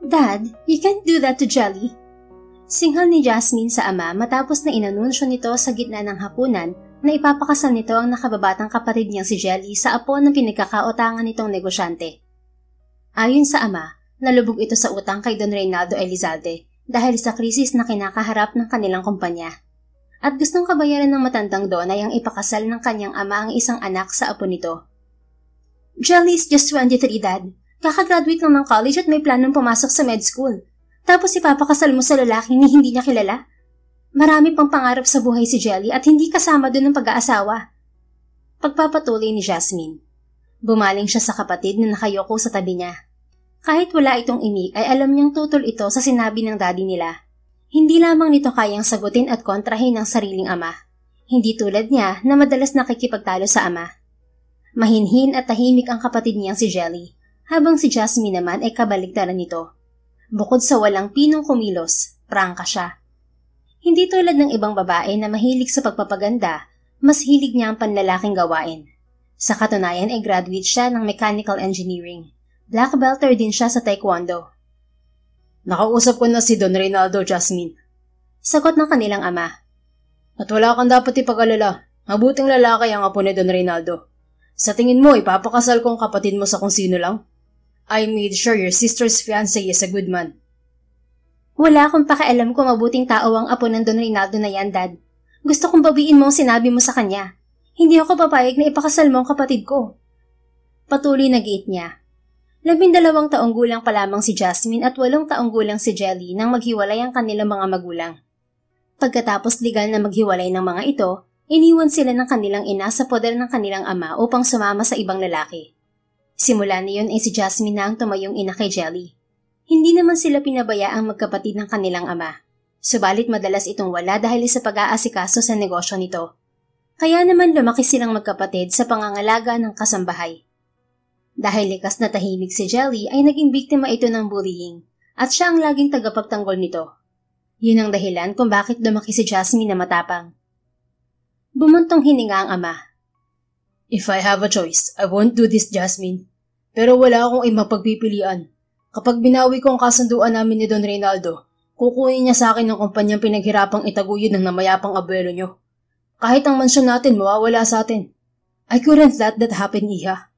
Dad, you can't do that to Jelly. Singhal ni Jasmine sa ama matapos na inanunsyo nito sa gitna ng hapunan na ipapakasal nito ang nakababatang kapatid niyang si Jelly sa apo ng pinagkakautangan nitong negosyante. Ayon sa ama, nalubog ito sa utang kay Don Reynaldo Elizalde dahil sa krisis na kinakaharap ng kanilang kumpanya. At gustong kabayaran ng matandang Donay ang ipakasal ng kanyang ama ang isang anak sa apo nito. Jelly is just 23, Dad. Kakagraduate lang ng college at may planong pumasok sa med school. Tapos ipapakasal mo sa lalaking ni hindi niya kilala? Marami pang pangarap sa buhay si Jelly at hindi kasama doon ng pag-aasawa. Pagpapatuloy ni Jasmine. Bumaling siya sa kapatid na nakayoko sa tabi niya. Kahit wala itong imik ay alam niyang tutol ito sa sinabi ng daddy nila. Hindi lamang nito kayang sagutin at kontrahin ang sariling ama. Hindi tulad niya na madalas nakikipagtalo sa ama. Mahinhin at tahimik ang kapatid niyang si Jelly, habang si Jasmine naman ay kabaligtaran nito. Bukod sa walang pinong kumilos, prangka siya. Hindi tulad ng ibang babae na mahilig sa pagpapaganda, mas hilig niya ang panlalaking gawain. Sa katunayan ay graduate siya ng mechanical engineering. Black belter din siya sa taekwondo. Nakausap ko na si Don Reynaldo, Jasmine. Sagot ng kanilang ama. At wala kang dapat ipag-alala. Mabuting lalaki ang apo ni Don Reynaldo. Sa tingin mo, ipapakasal kong kapatid mo sa kung sino lang? I made sure your sister's fiancé is a good man. Wala akong pakialam kung mabuting tao ang apo ng Don Reynaldo na yan, Dad. Gusto kong bawiin mo ang sinabi mo sa kanya. Hindi ako papayag na ipakasal mo ang kapatid ko. Patuloy na gate niya. 12 taong gulang pa lamang si Jasmine at 8 taong gulang si Jelly nang maghiwalay ang kanilang mga magulang. Pagkatapos legal na maghiwalay ng mga ito, iniwan sila ng kanilang ina sa poder ng kanilang ama upang sumama sa ibang lalaki. Simula na yun ay si Jasmine na ang tumayong ina kay Jelly. Hindi naman sila pinabayaang magkapatid ng kanilang ama. Subalit madalas itong wala dahil sa pag-aasikaso sa negosyo nito. Kaya naman lumaki silang magkapatid sa pangangalaga ng kasambahay. Dahil likas na tahimik si Jelly ay naging biktima ito ng bullying at siya ang laging tagapagtanggol nito. Yun ang dahilan kung bakit lumaki si Jasmine na matapang. Bumuntong hininga ang ama. If I have a choice, I won't do this, Jasmine. Pero wala akong ibang pagpipilian. Kapag binawi ko ang kasunduan namin ni Don Reynaldo, kukunin niya sa akin ang kumpanyang pinaghirapang itaguyod ng namayapang abuelo niyo. Kahit ang mansyon natin mawawala sa atin. I couldn't let that happen, Iha.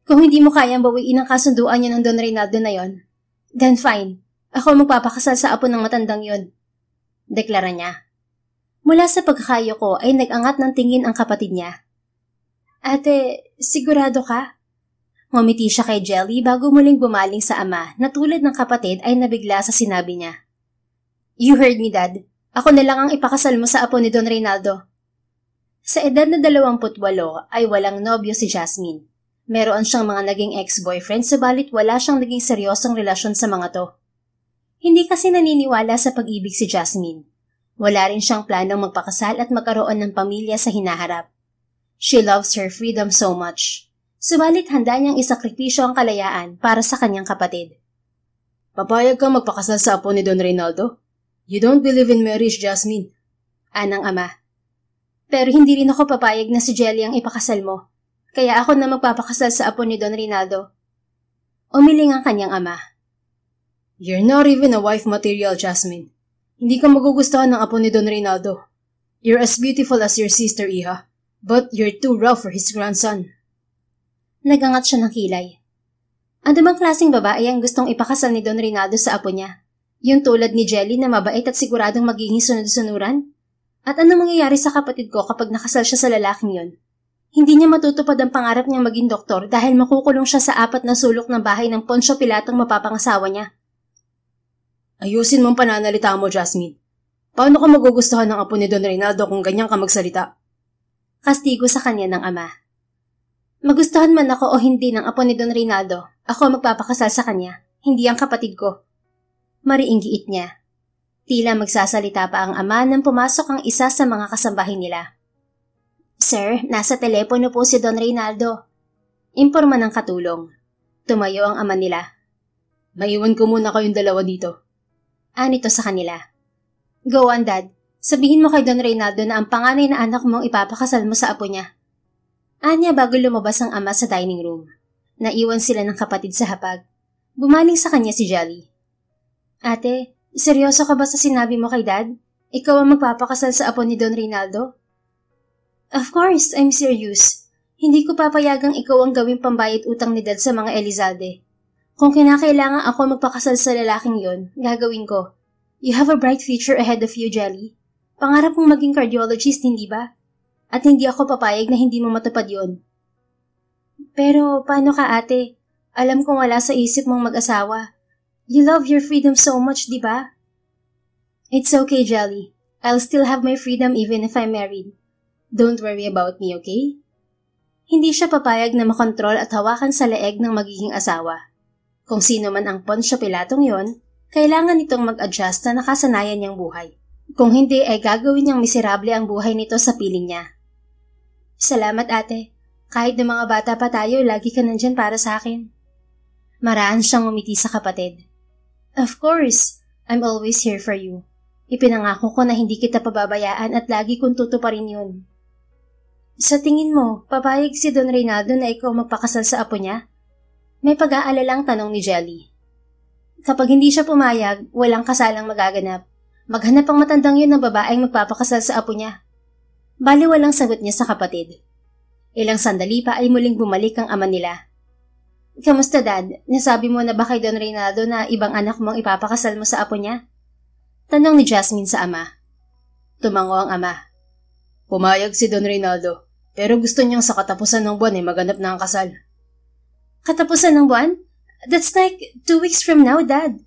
Kung hindi mo kayang bawiin ang kasunduan niyo ng Don Reynaldo na yon, then fine. Ako magpapakasal sa apo ng matandang yon. Deklara niya. Mula sa pagkakayo ko ay nag-angat ng tingin ang kapatid niya. Ate, sigurado ka? Ngumiti siya kay Jelly bago muling bumaling sa ama na tulad ng kapatid ay nabigla sa sinabi niya. You heard me, Dad. Ako na lang ang ipakasal mo sa apo ni Don Reynaldo. Sa edad na 28 ay walang nobyo si Jasmine. Meron siyang mga naging ex-boyfriend subalit wala siyang naging seryosong relasyon sa mga to. Hindi kasi naniniwala sa pag-ibig si Jasmine. Wala rin siyang planong magpakasal at magkaroon ng pamilya sa hinaharap. She loves her freedom so much. Subalit handa niyang isakripisyo ang kalayaan para sa kanyang kapatid. Papayag kang magpakasal sa apo ni Don Reynaldo? You don't believe in marriage, Jasmine. Anang ama. Pero hindi rin ako papayag na si Jelly ang ipakasal mo. Kaya ako na magpapakasal sa apo ni Don Reynaldo. Umiling ang kanyang ama. You're not even a wife material, Jasmine. Hindi ka magugustuhan ng apo ni Don Reynaldo. You're as beautiful as your sister, Iha. But you're too rough for his grandson. Nagangat siya ng kilay. Ano bang klaseng babae ang gustong ipakasal ni Don Reynaldo sa apo niya? Yung tulad ni Jelly na mabait at siguradong magiging sunod-sunuran? At ano mangyayari sa kapatid ko kapag nakasal siya sa lalaking yon? Hindi niya matutupad ang pangarap niyang maging doktor dahil makukulong siya sa 4 na sulok ng bahay ng Poncio Pilatong mapapangasawa niya. Ayusin mong pananalita mo, Jasmine. Paano ka magugustuhan ng apo ni Don Reynaldo kung ganyan ka magsalita? Kastigo sa kanya ng ama. Magustuhan man ako o hindi ng apo ni Don Reynaldo, ako magpapakasal sa kanya, hindi ang kapatid ko. Mariing giit niya. Tila magsasalita pa ang ama nang pumasok ang isa sa mga kasambahay nila. Sir, nasa telepono po si Don Reynaldo. Imporma ng katulong. Tumayo ang ama nila. Maiwan ko muna kayong dalawa dito. Anito sa kanila. Go on, Dad. Sabihin mo kay Don Reynaldo na ang panganay na anak mong ipapakasal mo sa apo niya. Anya bago lumabas ang ama sa dining room. Naiwan sila ng kapatid sa hapag. Bumaling sa kanya si Jelly. Ate, seryoso ka ba sa sinabi mo kay Dad? Ikaw ang magpapakasal sa apo ni Don Reynaldo? Of course, I'm serious. Hindi ko papayagang ikaw ang gawing pambayad utang ni Dad sa mga Elizalde. Kung kinakailangan ako magpakasal sa lalaking yon, gagawin ko. You have a bright future ahead of you, Jelly. Pangarap mong maging cardiologist, hindi ba? At hindi ako papayag na hindi mo matupad yon. Pero paano ka, ate? Alam kong wala sa isip mong mag-asawa. You love your freedom so much, di ba? It's okay, Jelly. I'll still have my freedom even if I'm married. Don't worry about me, okay? Hindi siya papayag na makontrol at hawakan sa leeg ng magiging asawa. Kung sino man ang Poncio Pilatong yon, kailangan nitong mag-adjust na nakasanayan niyang buhay. Kung hindi ay gagawin niyang miserable ang buhay nito sa piling niya. Salamat, ate. Kahit ng mga bata pa tayo, lagi ka nandyan para sa akin. Maraan siyang umiti sa kapatid. Of course, I'm always here for you. Ipinangako ko na hindi kita pababayaan at lagi kong tutuparin yun. Sa tingin mo, papayag si Don Reynaldo na ikaw magpakasal sa apo niya? May pag-aalalang tanong ni Jelly. Kapag hindi siya pumayag, walang kasalang magaganap. Maghanap ang matandang yun ng babaeng magpapakasal sa apo niya. Bali walang sagot niya sa kapatid. Ilang sandali pa ay muling bumalik ang ama nila. Kamusta, Dad? Nasabi mo na ba kay Don Reynaldo na ibang anak mong ipapakasal mo sa apo niya? Tanong ni Jasmine sa ama. Tumango ang ama. Pumayag si Don Reynaldo, pero gusto niyang sa katapusan ng buwan ay maganap na ang kasal. Katapusan ng buwan? That's like 2 weeks from now, Dad.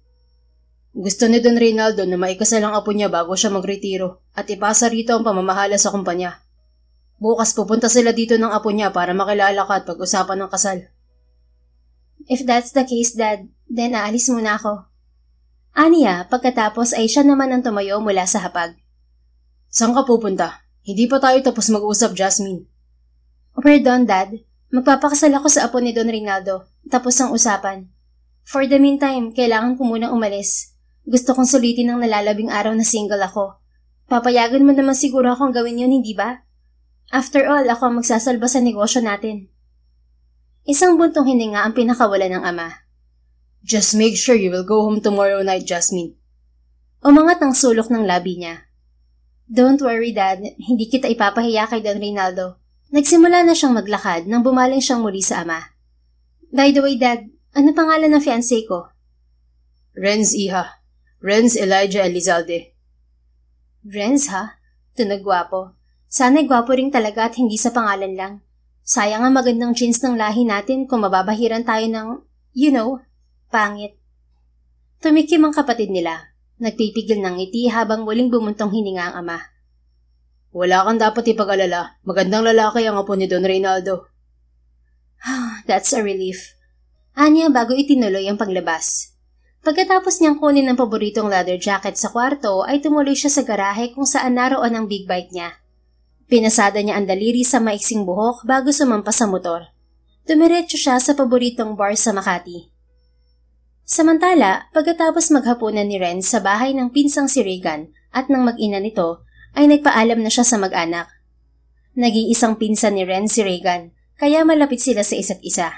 Gusto ni Don Reynaldo na maikasal ang apo niya bago siya magretiro at ipasa rito ang pamamahala sa kumpanya. Bukas pupunta sila dito ng apo niya para makilala ka at pag-usapan ng kasal. If that's the case, Dad, then aalis muna ako. Aniya, pagkatapos ay siya naman ang tumayo mula sa hapag. Saan ka pupunta? Hindi pa tayo tapos mag-uusap, Jasmine. We're done, Dad. Magpapakasal ako sa apo ni Don Reynaldo. Tapos ang usapan. For the meantime, kailangan ko munang umalis. Gusto kong sulitin ng nalalabing araw na single ako. Papayagan mo naman siguro akong gawin yun, hindi ba? After all, ako ang magsasalba sa negosyo natin. Isang buntong hininga ang pinakawala ng ama. Just make sure you will go home tomorrow night, Jasmine. Umangat ang sulok ng labi niya. Don't worry, Dad. Hindi kita ipapahiya kay Don Reynaldo. Nagsimula na siyang maglakad nang bumaling siyang muli sa ama. By the way, Dad, ano pangalan ng fiancé ko? Renz, iha. Renz Elijah Elizalde. Renz, ha? Tunog gwapo. Sana'y gwapo rin talaga at hindi sa pangalan lang. Sayang ang magandang genes ng lahi natin kung mababahiran tayo ng, pangit. Tumikim ang kapatid nila. Nagpipigil ng ngiti habang muling bumuntong hininga ang ama. Wala kang dapat ipag-alala. Magandang lalaki ang apo ni Don Reynaldo. That's a relief. Anya bago itinuloy ang panglabas. Pagkatapos niyang kunin ang paboritong leather jacket sa kwarto ay tumuloy siya sa garahe kung saan naroon ang big bike niya. Pinasada niya ang daliri sa maiksing buhok bago sumampas sa motor. Dumiretso siya sa paboritong bar sa Makati. Samantala, pagkatapos maghapunan ni Ren sa bahay ng pinsang si Regan at ng mag-ina nito, ay nagpaalam na siya sa mag-anak. Naging isang pinsan ni Ren si Regan, kaya malapit sila sa isa't isa.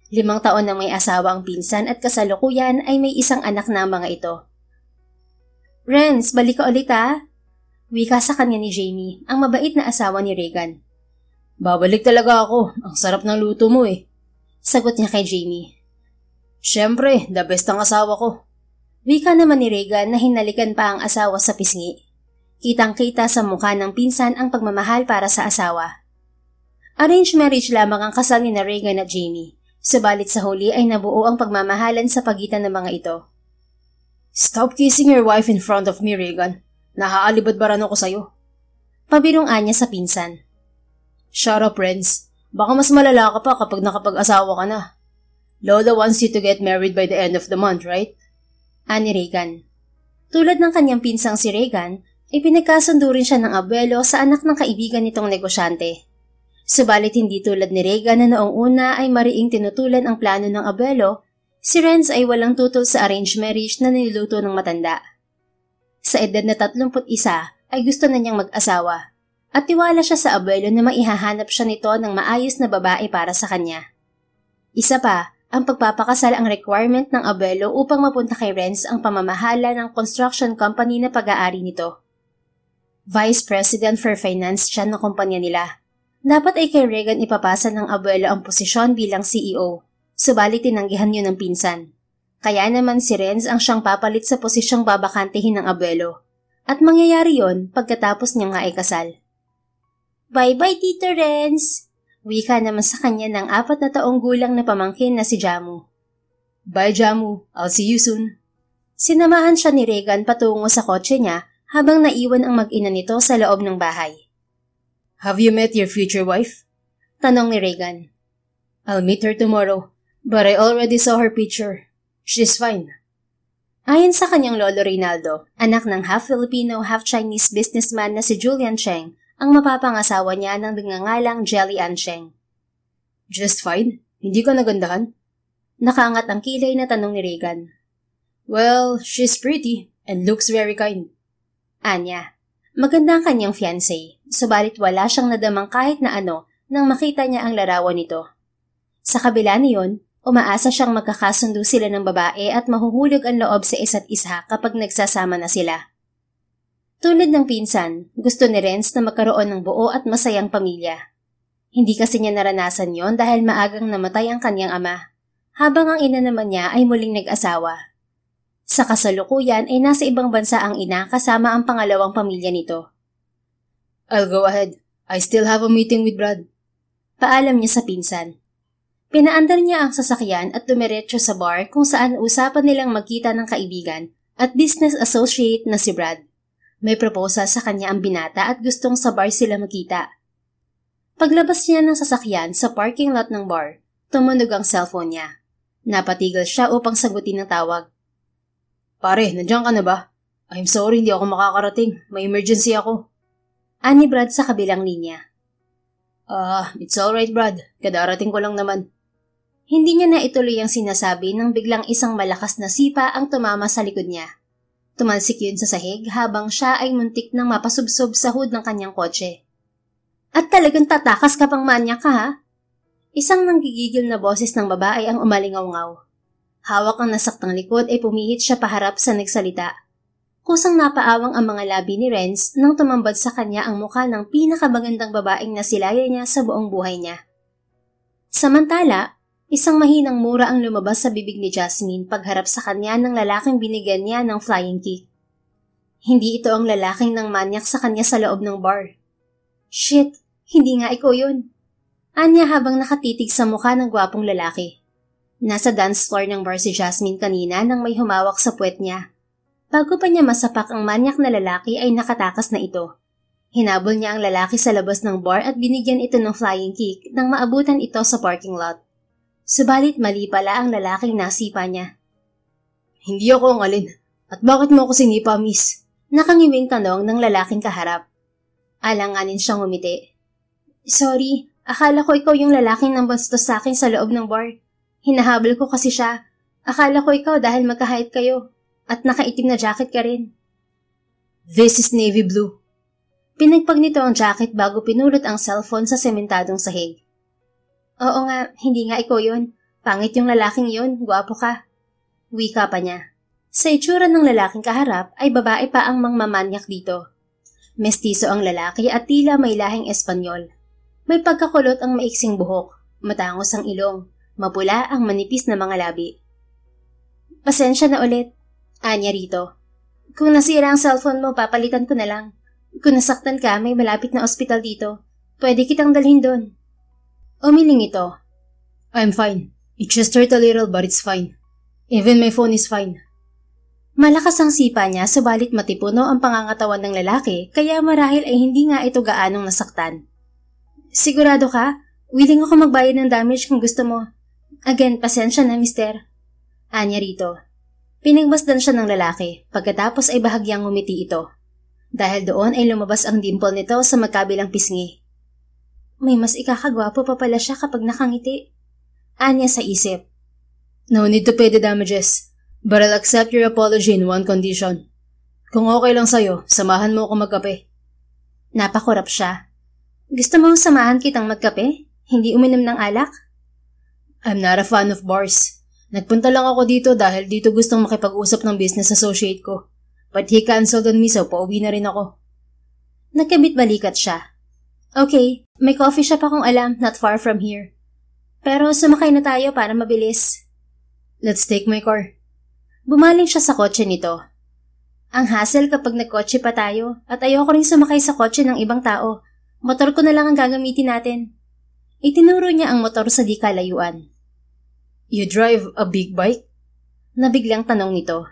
5 taon na may asawa ang pinsan at kasalukuyan ay may isang anak na ang mga ito. Renz, balik ka ulit ha? Wika sa kanya ni Jamie, ang mabait na asawa ni Regan. Babalik talaga ako, ang sarap ng luto mo eh. Sagot niya kay Jamie. Siyempre, the best ang asawa ko. Wika naman ni Regan na hinalikan pa ang asawa sa pisngi. Kitang-kita sa mukha ng pinsan ang pagmamahal para sa asawa. Arranged marriage lamang ang kasal ni na Regan at Jamie, subalit sa huli ay nabuo ang pagmamahalan sa pagitan ng mga ito. Stop kissing your wife in front of me, Regan. Naaalibad-baran ako sa'yo. Pabirungan niya sa pinsan. Shut up, Renz. Baka mas malala ka pa kapag nakapag-asawa ka na. Lola wants you to get married by the end of the month, right? Ani Regan. Tulad ng kanyang pinsang si Regan, ipinagkasundo rin siya ng abuelo sa anak ng kaibigan nitong negosyante. Subalit hindi tulad ni Regan na noong una ay mariing tinutulan ang plano ng abuelo, si Renz ay walang tutol sa arranged marriage na niluto ng matanda. Sa edad na 31 ay gusto na niyang mag-asawa at tiwala siya sa abuelo na maihahanap siya nito ng maayos na babae para sa kanya. Isa pa, ang pagpapakasal ang requirement ng abuelo upang mapunta kay Renz ang pamamahala ng construction company na pag-aari nito. Vice President for Finance siya ng kumpanya nila. Dapat ay kay Regan ipapasa ng abuelo ang posisyon bilang CEO, subalit tinanggihan yun ng pinsan. Kaya naman si Renz ang siyang papalit sa posisyong babakantehin ng abuelo. At mangyayari yon pagkatapos niya nga ay kasal. Bye-bye, Tito Renz! Wika naman sa kanya ng 4 na taong gulang na pamangkin na si Jamu. Bye, Jamu. I'll see you soon. Sinamahan siya ni Regan patungo sa kotse niya habang naiwan ang mag-ina nito sa loob ng bahay. Have you met your future wife? Tanong ni Regan. I'll meet her tomorrow, but I already saw her picture. She's fine. Ayon sa kanyang lolo Reynaldo, anak ng half-Filipino, half-Chinese businessman na si Julian Cheng, ang mapapangasawa niya ng nangangalang Jelly Ann Cheng. Just fine? Hindi ka nagandahan? Nakaangat ang kilay na tanong ni Regan. Well, she's pretty and looks very kind. Anya, maganda ang kanyang fiancé, subalit wala siyang nadamang kahit na ano nang makita niya ang larawan nito. Sa kabila niyon, umaasa siyang magkakasundo sila ng babae at mahuhulog ang loob sa isa't isa kapag nagsasama na sila. Tulad ng pinsan, gusto ni Renz na magkaroon ng buo at masayang pamilya. Hindi kasi niya naranasan yon dahil maagang namatay ang kanyang ama, habang ang ina naman niya ay muling nag-asawa. Sa kasalukuyan ay nasa ibang bansa ang ina kasama ang pangalawang pamilya nito. I'll go ahead. I still have a meeting with Brad. Paalam niya sa pinsan. Pinaandar niya ang sasakyan at dumiretso sa bar kung saan usapan nilang magkita ng kaibigan at business associate na si Brad. May proposal sa kanya ang binata at gustong sa bar sila magkita. Paglabas niya ng sasakyan sa parking lot ng bar, tumunog ang cellphone niya. Napatigil siya upang sagutin ang tawag. Pare, nandiyan ka na ba? I'm sorry, hindi ako makakarating. May emergency ako. Ani Brad sa kabilang linya. It's alright Brad. Kadarating ko lang naman. Hindi niya na ituloy ang sinasabi nang biglang isang malakas na sipa ang tumama sa likod niya. Tumalsik yun sa sahig habang siya ay muntik nang mapasubsob sa hood ng kanyang kotse. At talagang tatakas ka pang manyak ka ha? Isang nanggigigil na boses ng babae ang umalingaw-ngaw. Hawak ang nasaktang likod ay pumihit siya paharap sa nagsalita. Kusang napaawang ang mga labi ni Renz nang tumambad sa kanya ang mukha ng pinakamagandang babaeng nasilaya niya sa buong buhay niya. Samantala, isang mahinang mura ang lumabas sa bibig ni Jasmine pagharap sa kanya ng lalaking binigyan niya ng flying kick. Hindi ito ang lalaking nang manyak sa kanya sa loob ng bar. Shit, hindi nga ikaw yun. Anya habang nakatitig sa mukha ng gwapong lalaki. Nasa dance floor ng bar si Jasmine kanina nang may humawak sa puwet niya. Bago pa niya masapak ang manyak na lalaki ay nakatakas na ito. Hinabol niya ang lalaki sa labas ng bar at binigyan ito ng flying kick nang maabutan ito sa parking lot. Subalit mali pala ang lalaking nasipa niya. Hindi ako ang alin. At bakit mo ako sinipa, miss? Nakangiwing tanong ng lalaking kaharap. Alanganin siyang umiti. Sorry, akala ko ikaw yung lalaking nambastos sa akin sa loob ng bar. Hinahabol ko kasi siya. Akala ko ikaw dahil magkahait kayo. At nakaitim na jacket ka rin. This is navy blue. Pinagpag nito ang jacket bago pinulot ang cellphone sa sementadong sahig. Oo nga, hindi nga ikaw yun. Pangit yung lalaking yun, gwapo ka. Wika pa niya. Sa itsura ng lalaking kaharap ay babae pa ang mangmamanyak dito. Mestizo ang lalaki at tila may lahing Espanyol. May pagkakulot ang maiksing buhok, matangos ang ilong, mapula ang manipis na mga labi. Pasensya na ulit. Anya rito. Kung nasira ang cellphone mo, papalitan ko na lang. Kung nasaktan ka, may malapit na ospital dito. Pwede kitang dalhin doon. Umiling ito. I'm fine. It just hurt a little but it's fine. Even my phone is fine. Malakas ang sipa niya subalit matipuno ang pangangatawan ng lalaki kaya marahil ay hindi nga ito gaanong nasaktan. Sigurado ka? Willing ako magbayad ng damage kung gusto mo. Again, pasensya na mister. Anya rito. Pinagmasdan siya ng lalaki pagkatapos ay bahagyang ngumiti ito. Dahil doon ay lumabas ang dimple nito sa magkabilang pisngi. May mas ikakagwapo pa pala siya kapag nakangiti. Anya sa isip. No need to pay the damages. But I'll accept your apology in one condition. Kung okay lang sa'yo, samahan mo ako magkape. Napakurap siya. Gusto mong samahan kitang magkape? Hindi uminom ng alak? I'm not a fan of bars. Nagpunta lang ako dito dahil dito gustong makipag-usap ng business associate ko. But he canceled on me so pauwi na rin ako. Nagkabit-balikat siya. Okay, may coffee shop akong alam not far from here. Pero sumakay na tayo para mabilis. Let's take my car. Bumaling siya sa kotse nito. Ang hassle kapag nagkotse pa tayo at ayoko rin sumakay sa kotse ng ibang tao. Motor ko na lang ang gagamitin natin. Itinuro niya ang motor sa di kalayuan. You drive a big bike? Nabiglang tanong nito.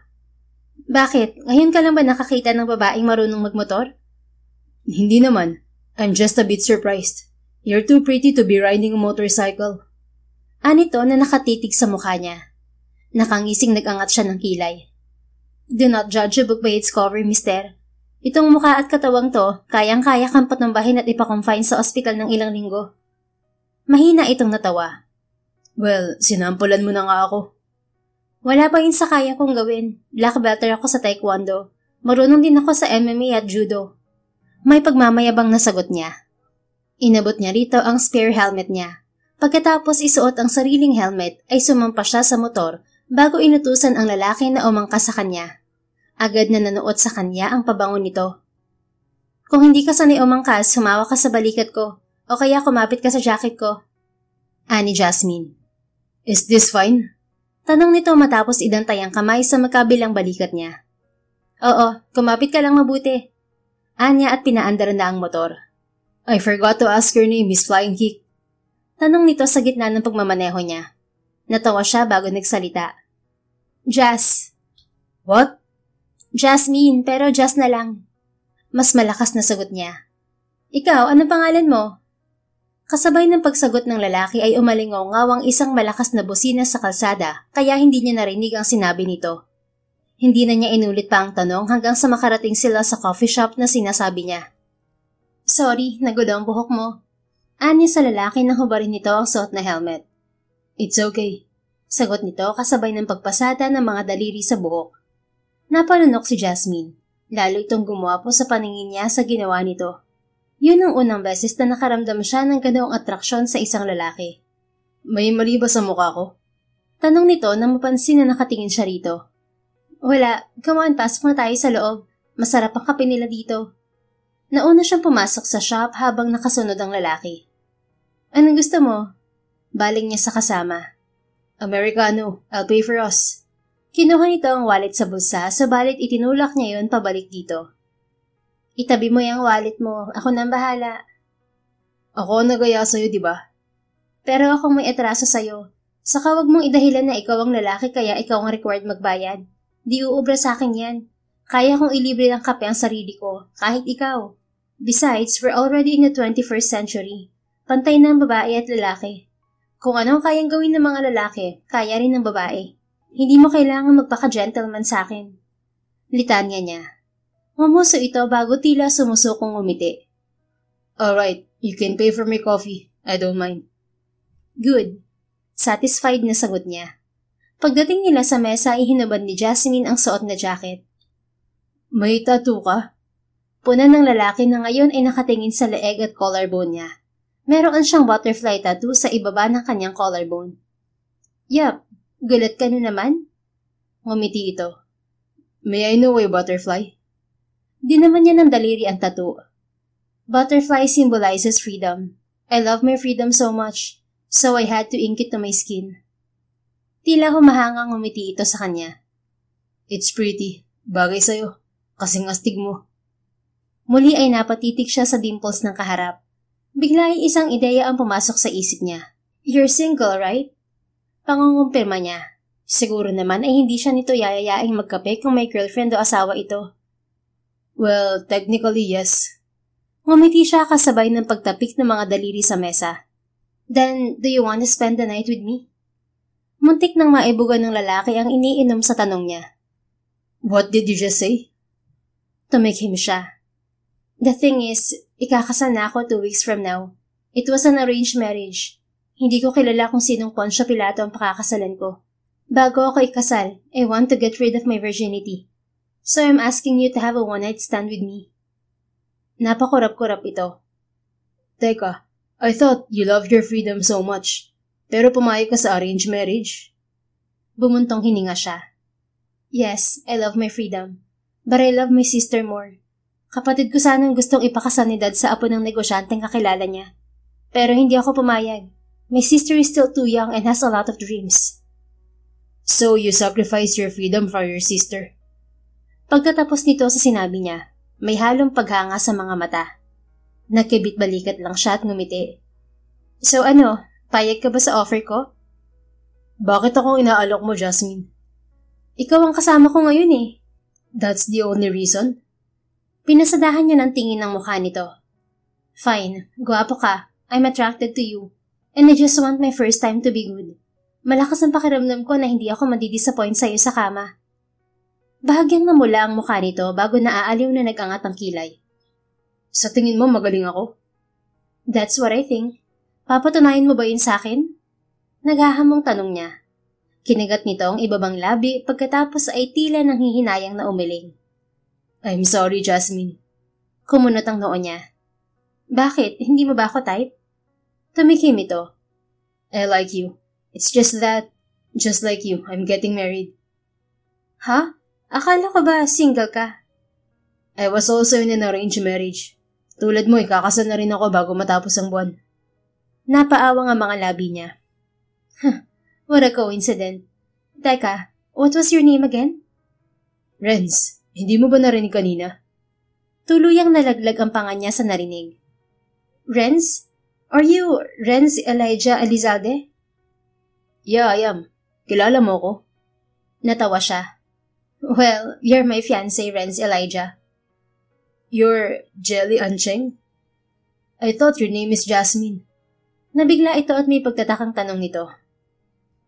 Bakit? Ngayon ka lang ba nakakita ng babaeng marunong magmotor? Hindi naman. I'm just a bit surprised. You're too pretty to be riding a motorcycle. Anito na nakatitig sa mukha niya. Nakangising nag-angat siya ng kilay. Do not judge a book by its cover, mister. Itong mukha at katawang to, kayang-kaya kang patumbahin at ipakonfine sa ospital ng ilang linggo. Mahina itong natawa. Well, sinampulan mo na nga ako. Wala pa yun sa kaya kong gawin. Black belter ako sa taekwondo. Marunong din ako sa MMA at judo. May pagmamayabang na sagot niya. Inabot niya rito ang spare helmet niya. Pagkatapos isuot ang sariling helmet ay sumampa siya sa motor bago inutusan ang lalaki na umangkas sa kanya. Agad na nanuot sa kanya ang pabango nito. Kung hindi ka sanay umangkas, humawa ka sa balikat ko o kaya kumapit ka sa jacket ko. Ani Jasmine. Is this fine? Tanong nito matapos idantay ang kamay sa magkabilang balikat niya. Oo, kumapit ka lang mabuti. Anya at pinaandar na ang motor. I forgot to ask your name, Miss Flying Kick. Tanong nito sa gitna ng pagmamaneho niya. Natawa siya bago nagsalita. Jas. What? Jasmine, pero Jas na lang. Mas malakas na sagot niya. Ikaw, ano pangalan mo? Kasabay ng pagsagot ng lalaki ay umalingaw-ngaw ang isang malakas na busina sa kalsada kaya hindi niya narinig ang sinabi nito. Hindi na niya inulit pa ang tanong hanggang sa makarating sila sa coffee shop na sinasabi niya. Sorry, nagulo ang buhok mo. Anya sa lalaki nang hubarin nito ang suot na helmet. It's okay. Sagot nito kasabay ng pagpasada ng mga daliri sa buhok. Napalunok si Jasmine. Lalo itong gumwapo sa paningin niya sa ginawa nito. Yun ang unang beses na nakaramdam siya ng ganoong atraksyon sa isang lalaki. May mali ba sa mukha ko? Tanong nito na mapansin na nakatingin siya rito. Wala, come on, pasok na tayo sa loob. Masarap ang kape nila dito. Nauna siyang pumasok sa shop habang nakasunod ang lalaki. Anong gusto mo? Baling niya sa kasama. Americano, I'll pay for us. Kinuha nito ang wallet sa bulsa, subalit itinulak niya yun pabalik dito. Itabi mo yung wallet mo, ako nang bahala. Ako nagaya sa'yo, di ba? Pero akong may atraso sa'yo. Saka wag mong idahilan na ikaw ang lalaki kaya ikaw ang required magbayad. Di uubra sa akin yan. Kaya kong ilibre ng kape ang sarili ko, kahit ikaw. Besides, we're already in the 21st century. Pantay na ang babae at lalaki. Kung ano kayang gawin ng mga lalaki, kaya rin ng babae. Hindi mo kailangan magpaka-gentleman sa akin. Litanya niya. Ngumuso ito bago tila sumusukong umiti. Alright, you can pay for my coffee. I don't mind. Good. Satisfied na sagot niya. Pagdating nila sa mesa ay hinubad ni Jasmine ang suot na jacket. May tattoo ka? Puna ng lalaki na ngayon ay nakatingin sa leeg at collarbone niya. Meron siyang butterfly tattoo sa ibaba ng kanyang collarbone. Yup, gulat ka na naman? Ngumiti ito. May I know a butterfly? Di naman niya ng daliri ang tattoo. Butterfly symbolizes freedom. I love my freedom so much, so I had to ink it to my skin. Tila humahangang ngumiti ito sa kanya. It's pretty. Bagay sa'yo. Kasing astig mo. Muli ay napatitig siya sa dimples ng kaharap. Bigla ay isang ideya ang pumasok sa isip niya. You're single, right? Pangungumpirma niya. Siguro naman ay hindi siya nito yayayaing magkape kung may girlfriend o asawa ito. Well, technically yes. Ngumiti siya kasabay ng pagtapik ng mga daliri sa mesa. Then, do you want to spend the night with me? Muntik nang maibugan ng lalaki ang iniinom sa tanong niya. What did you just say? Tumikhim siya. The thing is, ikakasal na ako 2 weeks from now. It was an arranged marriage. Hindi ko kilala kung sinong Poncio Pilato ang pakakasalan ko. Bago ako ikasal, I want to get rid of my virginity. So I'm asking you to have a one-night stand with me. Napakurap-kurap ito. Teka, I thought you loved your freedom so much. Pero pumayag ka sa arranged marriage? Bumuntong hininga siya. Yes, I love my freedom. But I love my sister more. Kapatid ko sanang gustong ipakasal ni Dad sa apo ng negosyanteng kakilala niya. Pero hindi ako pumayag. My sister is still too young and has a lot of dreams. So you sacrifice your freedom for your sister? Pagkatapos nito sa sinabi niya, may halong paghanga sa mga mata. Nagkibit-balikat lang siya at ngumiti. So ano, payag ka ba sa offer ko? Bakit akong inaalok mo, Jasmine? Ikaw ang kasama ko ngayon eh. That's the only reason? Pinasadahan niya ng tingin ng mukha nito. Fine, guwapo ka. I'm attracted to you. And I just want my first time to be good. Malakas ang pakiramdam ko na hindi ako madidisappoint sa'yo sa kama. Bahagyang namula ang mukha nito bago naaaliw na nag-angat ang kilay. Sa tingin mo magaling ako? That's what I think. Papatunayan mo ba yun sa akin? Naghahamong tanong niya. Kinagat nito ang ibabang labi pagkatapos ay tila nanghihinayang na umiling. I'm sorry, Jasmine. Kumunot ang noo niya. Bakit? Hindi mo ba ako type? Tumikim ito. I like you. It's just that, just like you, I'm getting married. Ha? Akala ko ba single ka? I was also in an arranged marriage. Tulad mo, ikakasal na rin ako bago matapos ang buwan. Napaawang ang mga labi niya. What a coincidence. Teka, what was your name again? Renz, hindi mo ba narinig kanina? Tuluyang nalaglag ang panga niya sa narinig. Renz? Are you Renz Elijah Elizalde? Yeah, I am. Kilala mo ko? Natawa siya. Well, you're my fiancé, Renz Elijah. You're Jelly Ancheng? I thought your name is Jasmine. Nabigla ito at may pagtatakang tanong nito.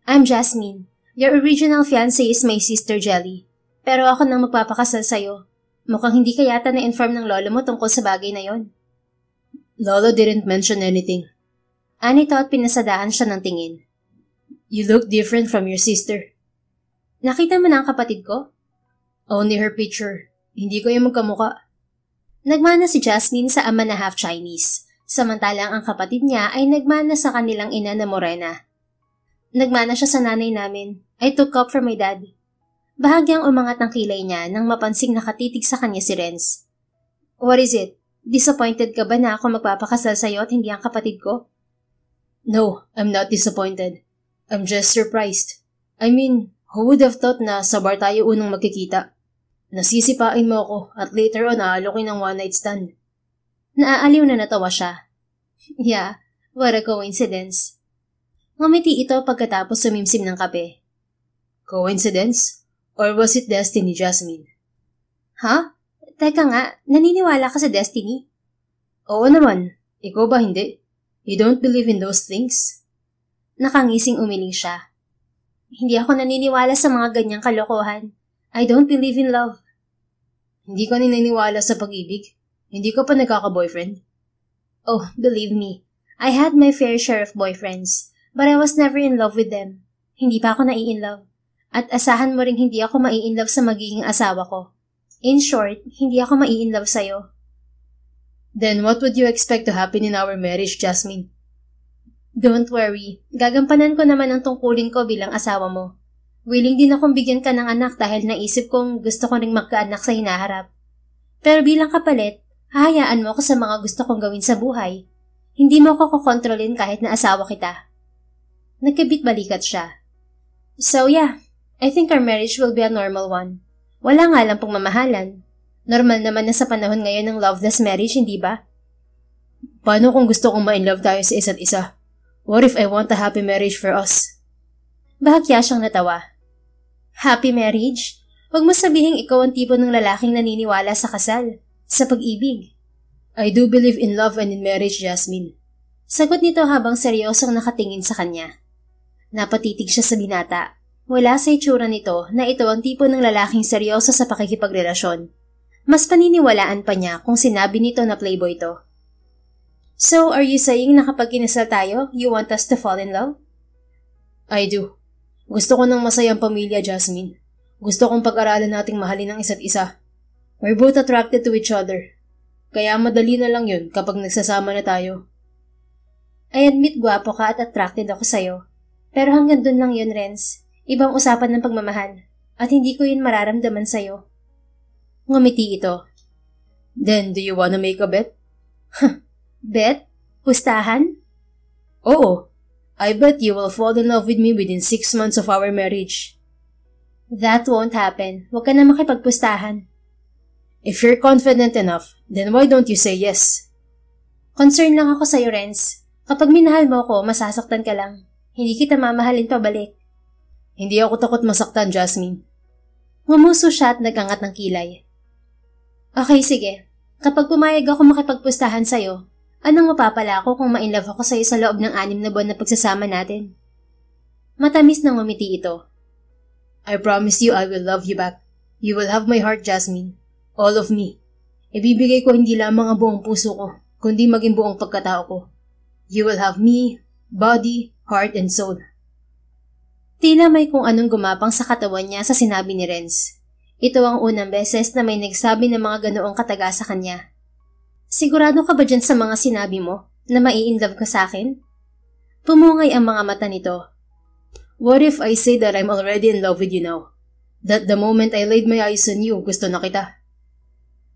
I'm Jasmine. Your original fiancé is my sister Jelly. Pero ako nang magpapakasal sa'yo. Mukhang hindi ka yata na-inform ng lolo mo tungkol sa bagay na yon. Lolo didn't mention anything. Anito at pinasadahan siya ng tingin. You look different from your sister. Nakita mo na ang kapatid ko? Only her picture. Hindi ko yung magkamuka. Nagmana si Jasmine sa ama na half Chinese, samantalang ang kapatid niya ay nagmana sa kanilang ina na morena. Nagmana siya sa nanay namin. I took up from my dad. Bahagyang umangat ang kilay niya nang mapansing nakatitig sa kanya si Renz. What is it? Disappointed ka ba na ako magpapakasal sa'yo at hindi ang kapatid ko? No, I'm not disappointed. I'm just surprised. I mean, who would have thought na sa bar tayo unang magkikita? Nasisipain mo ako at later on aalokin ng one night stand. Naaaliw na natawa siya. Yeah, what a coincidence. Ngumiti ito pagkatapos sumimsim ng kape. Coincidence? Or was it destiny, Jasmine? Ha? Teka nga, naniniwala ka sa destiny? Oo naman. Ikaw ba hindi? You don't believe in those things? Nakangising umiling siya. Hindi ako naniniwala sa mga ganyang kalokohan. I don't believe in love. Hindi ka naniniwala sa pag-ibig? Hindi ka pa nagkaka-boyfriend? Oh, believe me. I had my fair share of boyfriends, but I was never in love with them. Hindi pa ako nai-in-love. At asahan mo ring hindi ako mai-in-love sa magiging asawa ko. In short, hindi ako mai-in-love sa'yo. Then what would you expect to happen in our marriage, Jasmine? Don't worry. Gagampanan ko naman ang tungkulin ko bilang asawa mo. Willing din akong bigyan ka ng anak dahil naisip kong gusto ko ring magkaanak sa hinaharap. Pero bilang kapalit, hahayaan mo ako sa mga gusto kong gawin sa buhay. Hindi mo ako kukontrolin kahit na asawa kita. Nagkabit-balikat siya. So yeah, I think our marriage will be a normal one. Wala nga lang pong mamahalan. Normal naman na sa panahon ngayon ng loveless marriage, hindi ba? Paano kung gusto kong ma-inlove tayo sa isa't isa? What if I want a happy marriage for us? Bahagya siyang natawa. Happy marriage? Huwag mo sabihing ikaw ang tipo ng lalaking naniniwala sa kasal, sa pag-ibig. I do believe in love and in marriage, Jasmine. Sagot nito habang seryosong nakatingin sa kanya. Napatitig siya sa binata. Wala sa itsura nito na ito ang tipo ng lalaking seryoso sa pakikipagrelasyon. Mas paniniwalaan pa niya kung sinabi nito na playboy to. So, are you saying na kapag kinasal tayo, you want us to fall in love? I do. Gusto ko ng masayang pamilya, Jasmine. Gusto kong pag-aralan nating mahalin ang isa't isa. We're both attracted to each other. Kaya madali na lang yun kapag nagsasama na tayo. I admit gwapo ka at attracted ako sa'yo. Pero hanggang dun lang yun, Renz. Ibang usapan ng pagmamahal. At hindi ko yun mararamdaman sa'yo. Ngumiti ito. Then, do you wanna make a bet? Bet? Pustahan? Oo. I bet you will fall in love with me within 6 months of our marriage. That won't happen. Huwag ka na makipagpustahan. If you're confident enough, then why don't you say yes? Concern lang ako sa'yo, Renz. Kapag minahal mo ko, masasaktan ka lang. Hindi kita mamahalin pabalik. Hindi ako takot masaktan, Jasmine. Ngumuso siya at nagangat ng kilay. Okay, sige. Kapag pumayag ako makipagpustahan sa'yo, anong mapapala ko kung ma-inlove ako sa'yo sa loob ng 6 na buwan na pagsasama natin? Matamis na ngumiti ito. I promise you I will love you back. You will have my heart, Jasmine. All of me. Ibibigay ko hindi lamang ang buong puso ko, kundi maging buong pagkatao ko. You will have me, body, heart, and soul. Tila may kung anong gumapang sa katawan niya sa sinabi ni Renz. Ito ang unang beses na may nagsabi ng mga ganoong kataga sa kanya. Sigurado ka ba dyan sa mga sinabi mo na mai-inlove ka sa akin? Pumungay ang mga mata nito. What if I say that I'm already in love with you now? That the moment I laid my eyes on you, gusto na kita?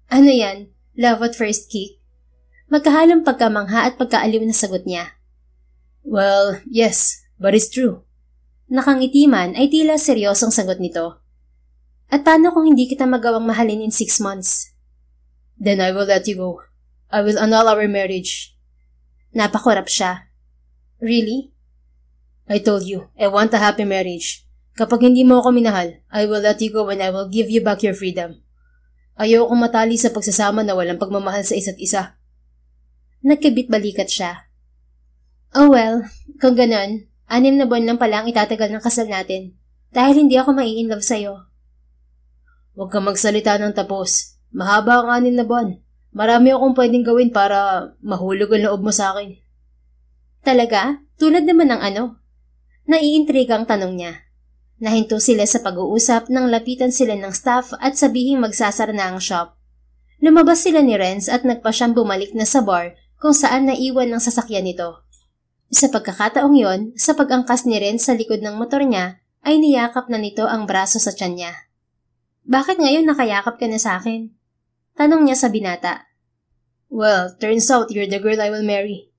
Ano yan? Love at first kick? Magkahalong pagkamangha at pagkaaliw na sagot niya. Well, yes, but it's true. Nakangiti man ay tila seryosong sagot nito. At paano kung hindi kita magawang mahalin in 6 months? Then I will let you go. I will annul our marriage. Napakurap siya. Really? I told you, I want a happy marriage. Kapag hindi mo ako minahal, I will let you go and I will give you back your freedom. Ayaw kong matali sa pagsasama na walang pagmamahal sa isa't isa. Nagkabit-balikat siya. Oh well, kung ganon, 6 na buwan lang pala ang itatagal ng kasal natin. Dahil hindi ako mai-inlove sa'yo. Huwag kang magsalita ng tapos. Mahaba ang 6 na buwan. Marami akong pwedeng gawin para mahulog ang loob mo sa akin. Talaga? Tulad naman ng ano? Naiintriga ang tanong niya. Nahinto sila sa pag-uusap nang lapitan sila ng staff at sabihing magsasara na ang shop. Lumabas sila ni Renz at nagpa siyang bumalik na sa bar kung saan naiwan ng sasakyan nito. Sa pagkakataong yon, sa pag-angkas ni Renz sa likod ng motor niya, ay niyakap na nito ang braso sa tiyan niya. Bakit ngayon nakayakap ka na sa akin? Tanong niya sa binata. Well, turns out you're the girl I will marry.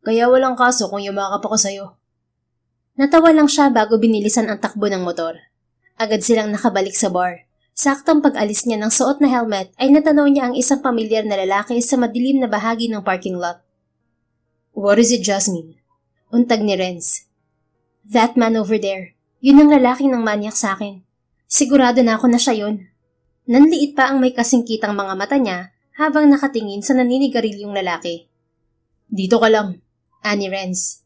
Kaya walang kaso kung yumakap ako sa'yo. Natawa lang siya bago binilisan ang takbo ng motor. Agad silang nakabalik sa bar. Saktong pag-alis niya ng suot na helmet ay natanaw niya ang isang pamilyar na lalaki sa madilim na bahagi ng parking lot. What is it, Jasmine? Untag ni Renz. That man over there. Yun ang lalaking ng manyak sa akin. Sigurado na ako na siya yun. Nanliit pa ang may kasingkitang mga mata niya habang nakatingin sa naninigarilyong lalaki. Dito ka lang. Ani Renz.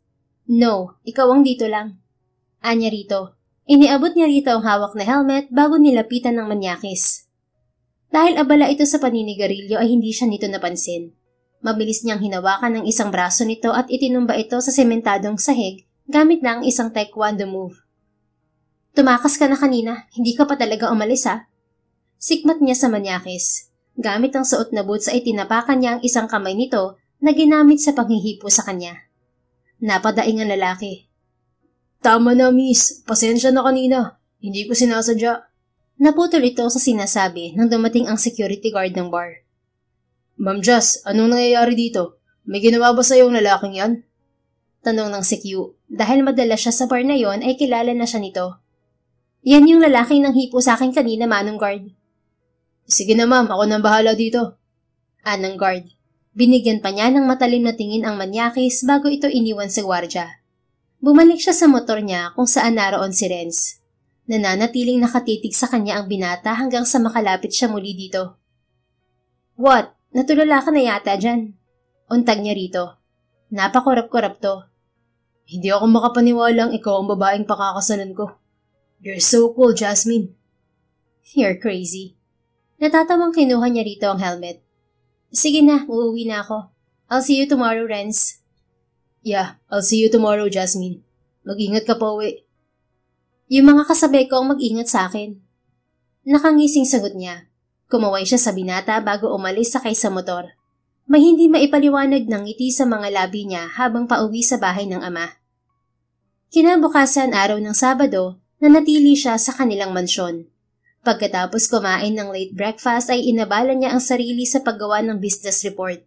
No, ikaw ang dito lang. Anya rito. Iniabot niya rito ang hawak na helmet bago nilapitan ng manyakis. Dahil abala ito sa paninigarilyo ay hindi siya nito napansin. Mabilis niyang hinawakan ng isang braso nito at itinumba ito sa sementadong sahig gamit na ang isang taekwondo move. Tumakas ka na kanina, hindi ka pa talaga umalis ha? Sikmat niya sa manyakis. Gamit ang suot na boots ay tinapakan niya ang isang kamay nito na ginamit sa panghihipo sa kanya. Napadaing ang lalaki. Tama na, miss. Pasensya na kanina. Hindi ko sinasadya. Naputol ito sa sinasabi nang dumating ang security guard ng bar. Ma'am Jazz, anong nangyayari dito? May ginawa ba sa'yo ang lalaking yan? Tanong ng secu. Dahil madala siya sa bar na yon ay kilala na siya nito. Yan yung lalaking nang hipo sa akin kanina, manong guard. Sige na ma'am, ako nang bahala dito. Anang guard. Binigyan pa niya ng matalim na tingin ang manyakis bago ito iniwan sa gwardya. Bumalik siya sa motor niya kung saan naroon si Renz. Nananatiling nakatitig sa kanya ang binata hanggang sa makalapit siya muli dito. What? Natulala ka na yata dyan. Untag niya rito. Napakurap-kurap to. Hindi ako makapaniwalang ikaw ang babaeng pakakasalan ko. You're so cool, Jasmine. You're crazy. Natatawang kinuha niya rito ang helmet. Sige na, uuwi na ako. I'll see you tomorrow, Renz. Yeah, I'll see you tomorrow, Jasmine. Mag-ingat ka pa uwi. Yung mga kasabay ko ang mag-ingat sa akin. Nakangising sagot niya. Kumaway siya sa binata bago umalis sakay sa motor. May hindi maipaliwanag ng ngiti sa mga labi niya habang pauwi sa bahay ng ama. Kinabukasan araw ng Sabado, nanatili siya sa kanilang mansyon. Pagkatapos kumain ng late breakfast ay inabala niya ang sarili sa paggawa ng business report.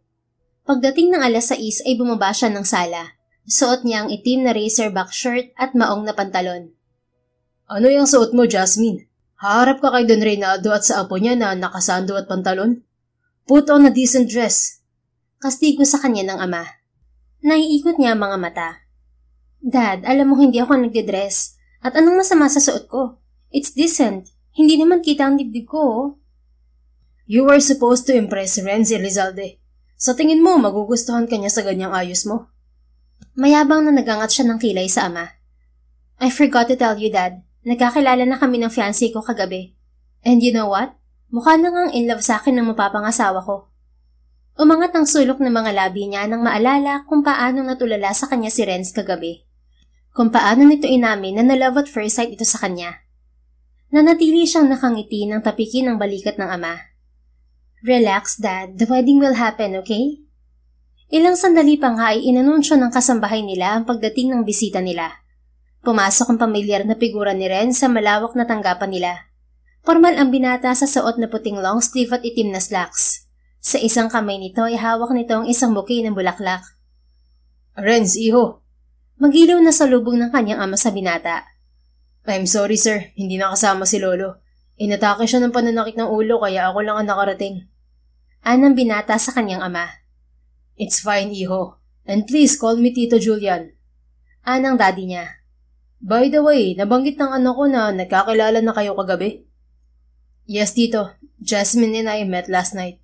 Pagdating ng 6:00 ay bumaba siya ng sala. Suot niya ang itim na racerback shirt at maong na pantalon. Ano yung suot mo, Jasmine? Haharap ka kay Don Reynaldo at sa apo niya na nakasando at pantalon? Put on a decent dress. Kastigo sa kanya ng ama. Naiikot niya ang mga mata. Dad, alam mo hindi ako nagdedress. At anong masama sa suot ko? It's decent. Hindi naman kita ang dibdib ko, oh. You were supposed to impress Renz Elizalde. Sa tingin mo, magugustuhan ka niya sa ganyang ayos mo? Mayabang na nagangat siya ng kilay sa ama. I forgot to tell you, Dad. Nagkakilala na kami ng fiancé ko kagabi. And you know what? Mukha na ngang in love sa akin ng mapapangasawa ko. Umangat ang sulok ng mga labi niya nang maalala kung paano natulala sa kanya si Renz kagabi. Kung paano nito inamin na na-love at first sight ito sa kanya. Nanatili siyang nakangiti nang tapikin ang balikat ng ama. Relax, Dad. The wedding will happen, okay? Ilang sandali pa nga ay inanunsyo ng kasambahay nila ang pagdating ng bisita nila. Pumasok ang pamilyar na figura ni Renz sa malawak na tanggapan nila. Formal ang binata sa suot na puting long sleeve at itim na slacks. Sa isang kamay nito ay hawak nito ang isang bouquet ng bulaklak. Renz, iho. Magilaw na salubong ng kanyang ama sa binata. I'm sorry, sir. Hindi nakasama si Lolo. Inatake siya ng pananakit ng ulo kaya ako lang ang nakarating. Anang binata sa kanyang ama. It's fine, iho. And please call me Tito Julian. Anang daddy niya. By the way, nabanggit ng anak ko na nagkakilala na kayo kagabi. Yes, Tito. Jasmine and I met last night.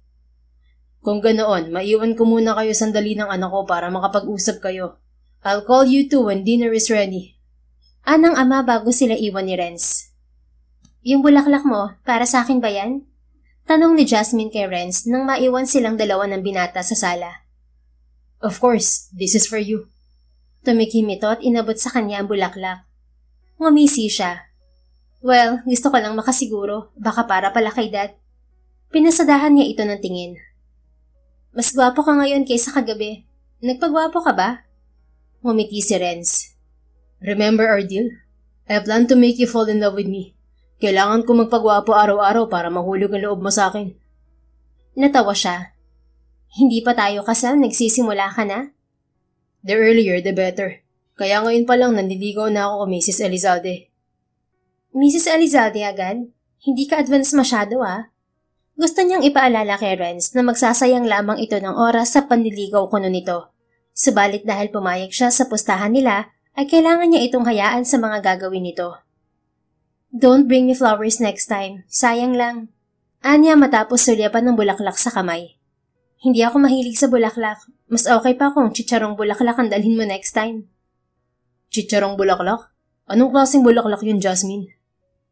Kung ganoon, maiwan ko muna kayo sandali ng anak ko para makapag-usap kayo. I'll call you two when dinner is ready. Anang ama bago sila iwan ni Renz. Yung bulaklak mo, para sa akin ba yan? Tanong ni Jasmine kay Renz nang maiwan silang dalawa ng binata sa sala. Of course, this is for you. Tumikim ito at inabot sa kanya ang bulaklak. Ngumisi siya. Well, gusto ko lang makasiguro, baka para pala kay Dad. Pinasadahan niya ito ng tingin. Mas gwapo ka ngayon kaysa kagabi. Nagpagwapo ka ba? Ngumiti si Renz. Remember our deal? I plan to make you fall in love with me. Kailangan ko magpagwapo araw-araw para mahulog ang loob mo sa akin. Natawa siya. Hindi pa tayo kasal, nagsisimula ka na? The earlier, the better. Kaya ngayon pa lang nandiligaw na ako kay Mrs. Elizalde. Mrs. Elizalde agad? Hindi ka advance masyado, ah. Gusto niyang ipaalala kay Renz na magsasayang lamang ito ng oras sa panliligaw kuno nito. Subalit dahil pumayag siya sa pustahan nila, ay kailangan niya itong hayaan sa mga gagawin nito. Don't bring me flowers next time. Sayang lang. Anya matapos sulyapan ng bulaklak sa kamay. Hindi ako mahilig sa bulaklak. Mas okay pa kung chicharong bulaklak ang dalhin mo next time. Chicharong bulaklak? Anong klaseng bulaklak yun, Jasmine?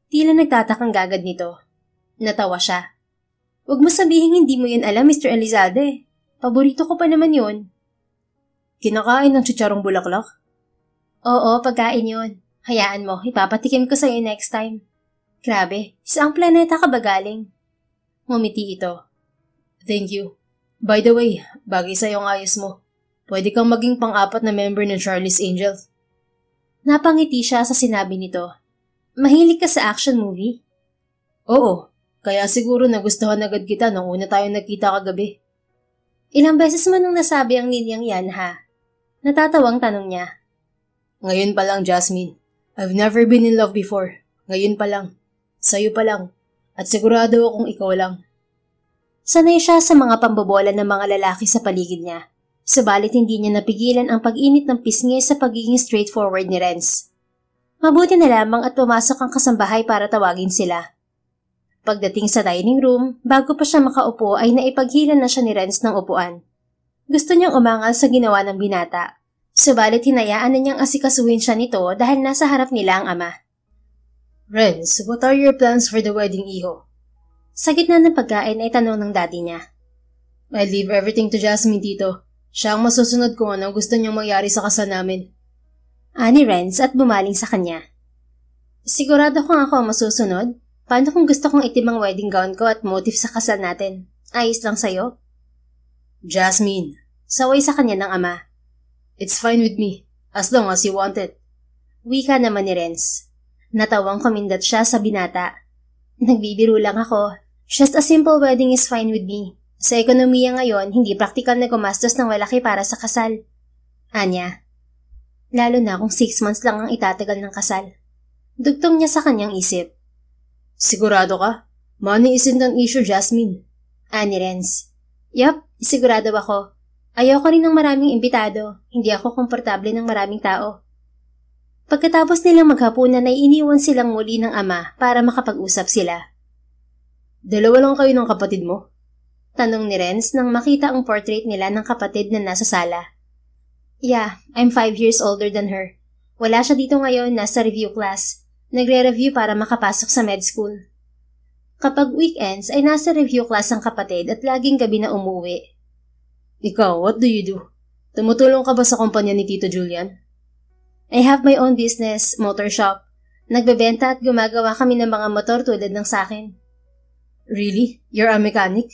Tila nagtatakang gagad nito. Natawa siya. Huwag mo sabihin hindi mo yun alam, Mr. Elizalde. Paborito ko pa naman yun. Kinakain ng chicharong bulaklak? Oo, pagkain yun. Hayaan mo, ipapatikim ko sa'yo next time. Grabe, saang planeta ka ba galing? Ngumiti ito. Thank you. By the way, bagay sa'yo ang ayos mo. Pwede kang maging pang-apat na member ng Charlie's Angels. Napangiti siya sa sinabi nito. Mahilig ka sa action movie? Oo, kaya siguro nagustuhan agad kita nung una tayong nagkita kagabi. Ilang beses mo nung nasabi ang linyang yan, ha? Natatawang tanong niya. Ngayon pa lang, Jasmine. I've never been in love before. Ngayon pa lang. Sa'yo pa lang. At sigurado akong ikaw lang. Sanay siya sa mga pambobola ng mga lalaki sa paligid niya. Subalit hindi niya napigilan ang pag-init ng pisngi sa pagiging straightforward ni Renz. Mabuti na lamang at pumasok ang kasambahay para tawagin sila. Pagdating sa dining room, bago pa siya makaupo ay naipaghilan na siya ni Renz ng upuan. Gusto niyang umangal sa ginawa ng binata. Subalit hinayaan na niyang asikasuhin siya nito dahil nasa harap nila ang ama. Renz, what are your plans for the wedding, iho? Sa gitna ng pagkain ay tanong ng daddy niya. I leave everything to Jasmine, Tito. Siya ang masusunod kung anong gusto niyang mangyari sa kasal namin. Ani Renz at bumaling sa kanya. Sigurado kung ako ang masusunod? Paano kung gusto kong itim ang wedding gown ko at motif sa kasal natin? Ayos lang sa'yo? Jasmine. Saway sa kanya ng ama. It's fine with me, as long as you want it. Wika naman ni Renz. Natawang kumindat siya sa binata. Nagbibiro lang ako. Just a simple wedding is fine with me. Sa ekonomiya ngayon, hindi praktikal na gumastos ng malaki para sa kasal. Anya. Lalo na kung 6 months lang ang itatagal ng kasal. Dugtong niya sa kanyang isip. Sigurado ka? Money isn't an issue, Jasmine. Ani Renz. Yup, sigurado ako. Ayoko rin ng maraming imbitado. Hindi ako komportable ng maraming tao. Pagkatapos nilang maghapunan ay iniwan silang muli ng ama para makapag-usap sila. Dalawa lang kayo ng kapatid mo? Tanong ni Renz nang makita ang portrait nila ng kapatid na nasa sala. Yeah, I'm 5 years older than her. Wala siya dito ngayon, nasa review class. Nagre-review para makapasok sa med school. Kapag weekends ay nasa review class ang kapatid at laging gabi na umuwi. Ikaw, what do you do? Tumutulong ka ba sa kumpanya ni Tito Julian? I have my own business, motor shop. Nagbebenta at gumagawa kami ng mga motor tulad ng sakin. Really? You're a mechanic?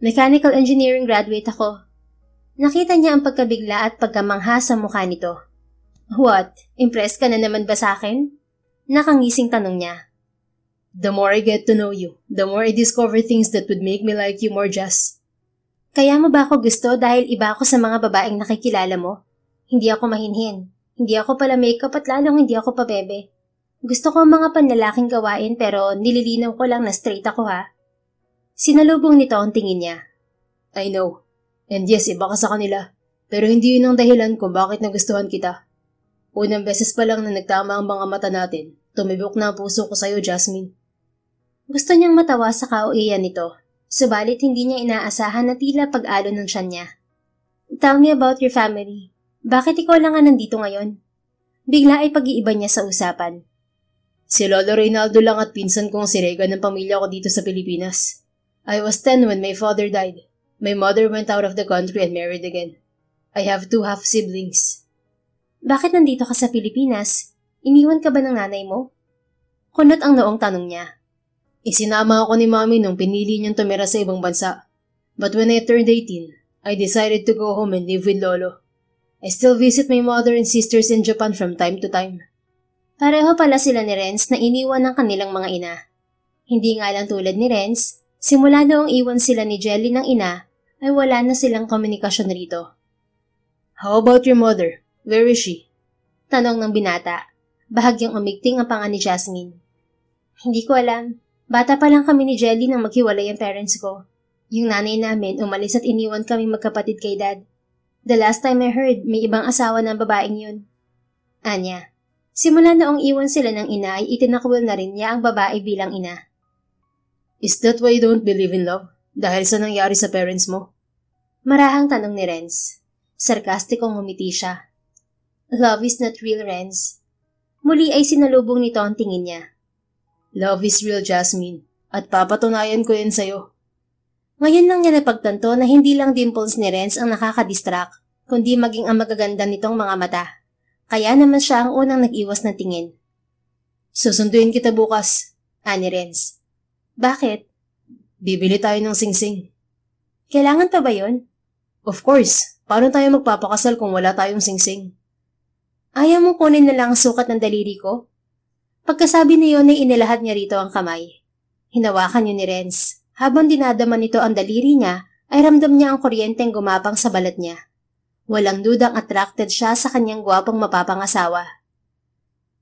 Mechanical engineering graduate ako. Nakita niya ang pagkabigla at pagkamangha sa mukha nito. What? Impressed ka na naman ba sa akin? Nakangising tanong niya. The more I get to know you, the more I discover things that would make me like you more, Jess. Kaya mo ba ako gusto dahil iba ako sa mga babaeng nakikilala mo? Hindi ako mahinhin. Hindi ako pala makeup at lalong hindi ako pabebe. Gusto ko ang mga panlalaking gawain pero nililinaw ko lang na straight ako ha. Sinalubong nito ang tingin niya. I know. And yes, iba ka sa kanila. Pero hindi yun ang dahilan kung bakit nagustuhan kita. Unang beses pa lang na nagtama ang mga mata natin, tumibok na ang puso ko sa'yo, Jasmine. Gusto niyang matawa sa kauiyan nito, subalit hindi niya inaasahan na tila pag-alo ng tiyan niya. Tell me about your family. Bakit ikaw lang nga nandito ngayon? Bigla ay pag-iiba niya sa usapan. Si Lolo Reynaldo lang at pinsan kong si Rega ng pamilya ko dito sa Pilipinas. I was 10 when my father died. My mother went out of the country and married again. I have 2 half-siblings. Bakit nandito ka sa Pilipinas? Iniwan ka ba ng nanay mo? Kunot ang noong tanong niya. Isinama ako ni Mami nung pinili niyang tumira sa ibang bansa. But when I turned 18, I decided to go home and live with Lolo. I still visit my mother and sisters in Japan from time to time. Pareho pala sila ni Renz na iniwan ng kanilang mga ina. Hindi nga lang tulad ni Renz, simula noong iwan sila ni Jelly ng ina, ay wala na silang komunikasyon rito. How about your mother? Where is she? Tanong ng binata. Bahagyang umigting ang panga ni Jasmine. Hindi ko alam. Bata pa lang kami ni Jelly nang maghiwalay ang parents ko. Yung nanay namin umalis at iniwan kaming magkapatid kay Dad. The last time I heard, may ibang asawa ng babaeng yun. Anya, simula noong iwan sila ng ina ay itinakwil na rin niya ang babae bilang ina. Is that why you don't believe in love? Dahil sa nangyari sa parents mo? Marahang tanong ni Renz. Sarkastikong ngumiti siya. Love is not real, Renz. Muli ay sinalubong nito ang tingin niya. Love is real, Jasmine. At papatunayan ko yan sa'yo. Ngayon lang niya napagtanto na hindi lang dimples ni Renz ang nakakadistract, kundi maging ang magaganda nitong mga mata. Kaya naman siya ang unang nag-iwas ng tingin. Susunduin kita bukas, ani Renz. Bakit? Bibili tayo ng singsing. Kailangan pa ba yun? Of course. Paano tayo magpapakasal kung wala tayong singsing? Ayaw mong kunin na lang ang sukat ng daliri ko? Pagkasabi na yun ay inilahad niya rito ang kamay. Hinawakan yun ni Renz. Habang dinadaman nito ang daliri niya, ay ramdam niya ang kuryenteng gumapang sa balat niya. Walang dudang attracted siya sa kanyang gwapong mapapangasawa.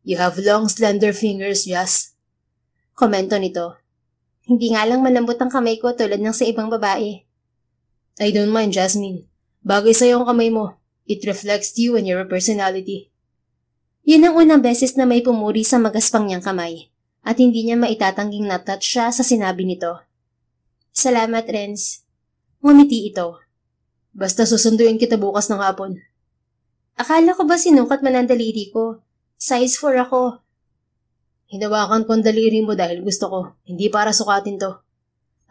You have long, slender fingers, Jazz. Komento nito. Hindi nga lang malambot ang kamay ko tulad ng sa ibang babae. I don't mind, Jasmine. Bagay sa'yo ang kamay mo. It reflects you and your personality. Yun ang unang beses na may pumuri sa magaspang niyang kamay, at hindi niya maitatangging natouch siya sa sinabi nito. Salamat, Renz. Ngumiti ito. Basta susunduin kita bukas ng hapon. Akala ko ba sinukat man ang daliri ko? Size 4 ako. Hinawakan ko ang daliri mo dahil gusto ko, hindi para sukatin to.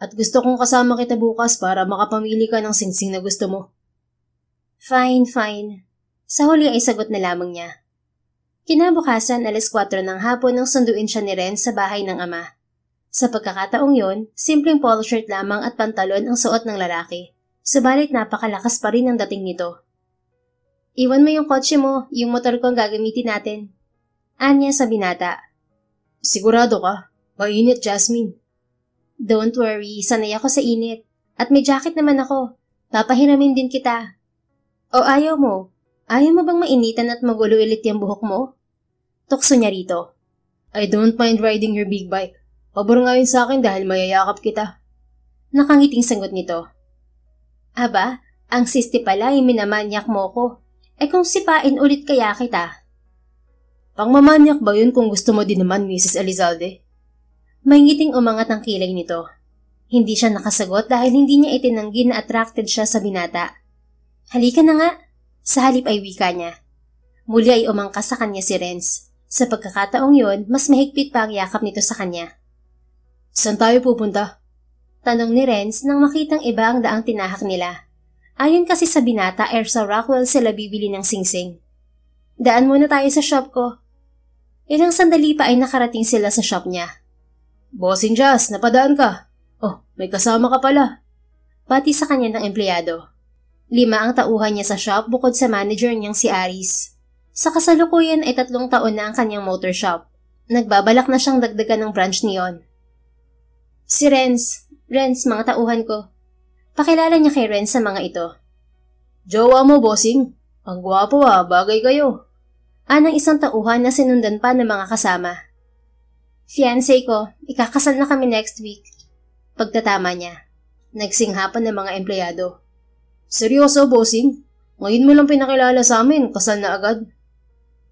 At gusto kong kasama kita bukas para makapamili ka ng singsing na gusto mo. Fine, fine. Sa huli ay sagot na lamang niya. Kinabukasan, 4:00 ng hapon nang sunduin siya ni Renz sa bahay ng ama. Sa pagkakataong yon, simpleng polo shirt lamang at pantalon ang suot ng lalaki. Subalit napakalakas pa rin ang dating nito. Iwan mo yung kotse mo, yung motor ko ang gagamitin natin. Anya sa binata. Sigurado ka? Mainit, Jasmine. Don't worry, sanay ako sa init. At may jacket naman ako. Papahiramin din kita. O ayaw mo? Ayaw mo bang mainitan at magulo ulit yung buhok mo? Tukso niya rito. I don't mind riding your big bike. Pabor nga yun sa akin dahil mayayakap kita. Nakangiting sagot nito. Aba, ang sisti pala ay minamanyak mo ko. Kung sipain ulit kaya kita. Pangmamanyak ba yun kung gusto mo din naman, Mrs. Elizalde? May ngiting umangat ang kilay nito. Hindi siya nakasagot dahil hindi niya itinanggi na attracted siya sa binata. Halika na nga. Sa halip ay wika niya. Muli ay umangkas sa kanya si Renz. Sa pagkakataong yun, mas mahigpit pa ang yakap nito sa kanya. Saan tayo pupunta? Tanong ni Renz nang makitang iba ang daang tinahak nila. Ayon kasi sa binata, sa Rockwell sila bibili ng singsing. Daan muna tayo sa shop ko. Ilang sandali pa ay nakarating sila sa shop niya. Bossing Jazz, napadaan ka. Oh, may kasama ka pala. Pati sa kanya ng empleyado. 5 ang tauhan niya sa shop bukod sa manager niyang si Aris. Sa kasalukuyan ay 3 taon na ang kanyang motor shop. Nagbabalak na siyang dagdagan ng branch niyon. Si Renz, mga tauhan ko. Pakilala niya kay Renz sa mga ito. Jowa mo, bossing. Ang gwapo bagay kayo. Anang isang tauhan na sinundan pa ng mga kasama. Fiancé ko, ikakasal na kami next week. Pagtatama niya. Nagsinghapan ng mga empleyado. Seryoso, bossing? Ngayon mo lang pinakilala sa amin, kasal na agad.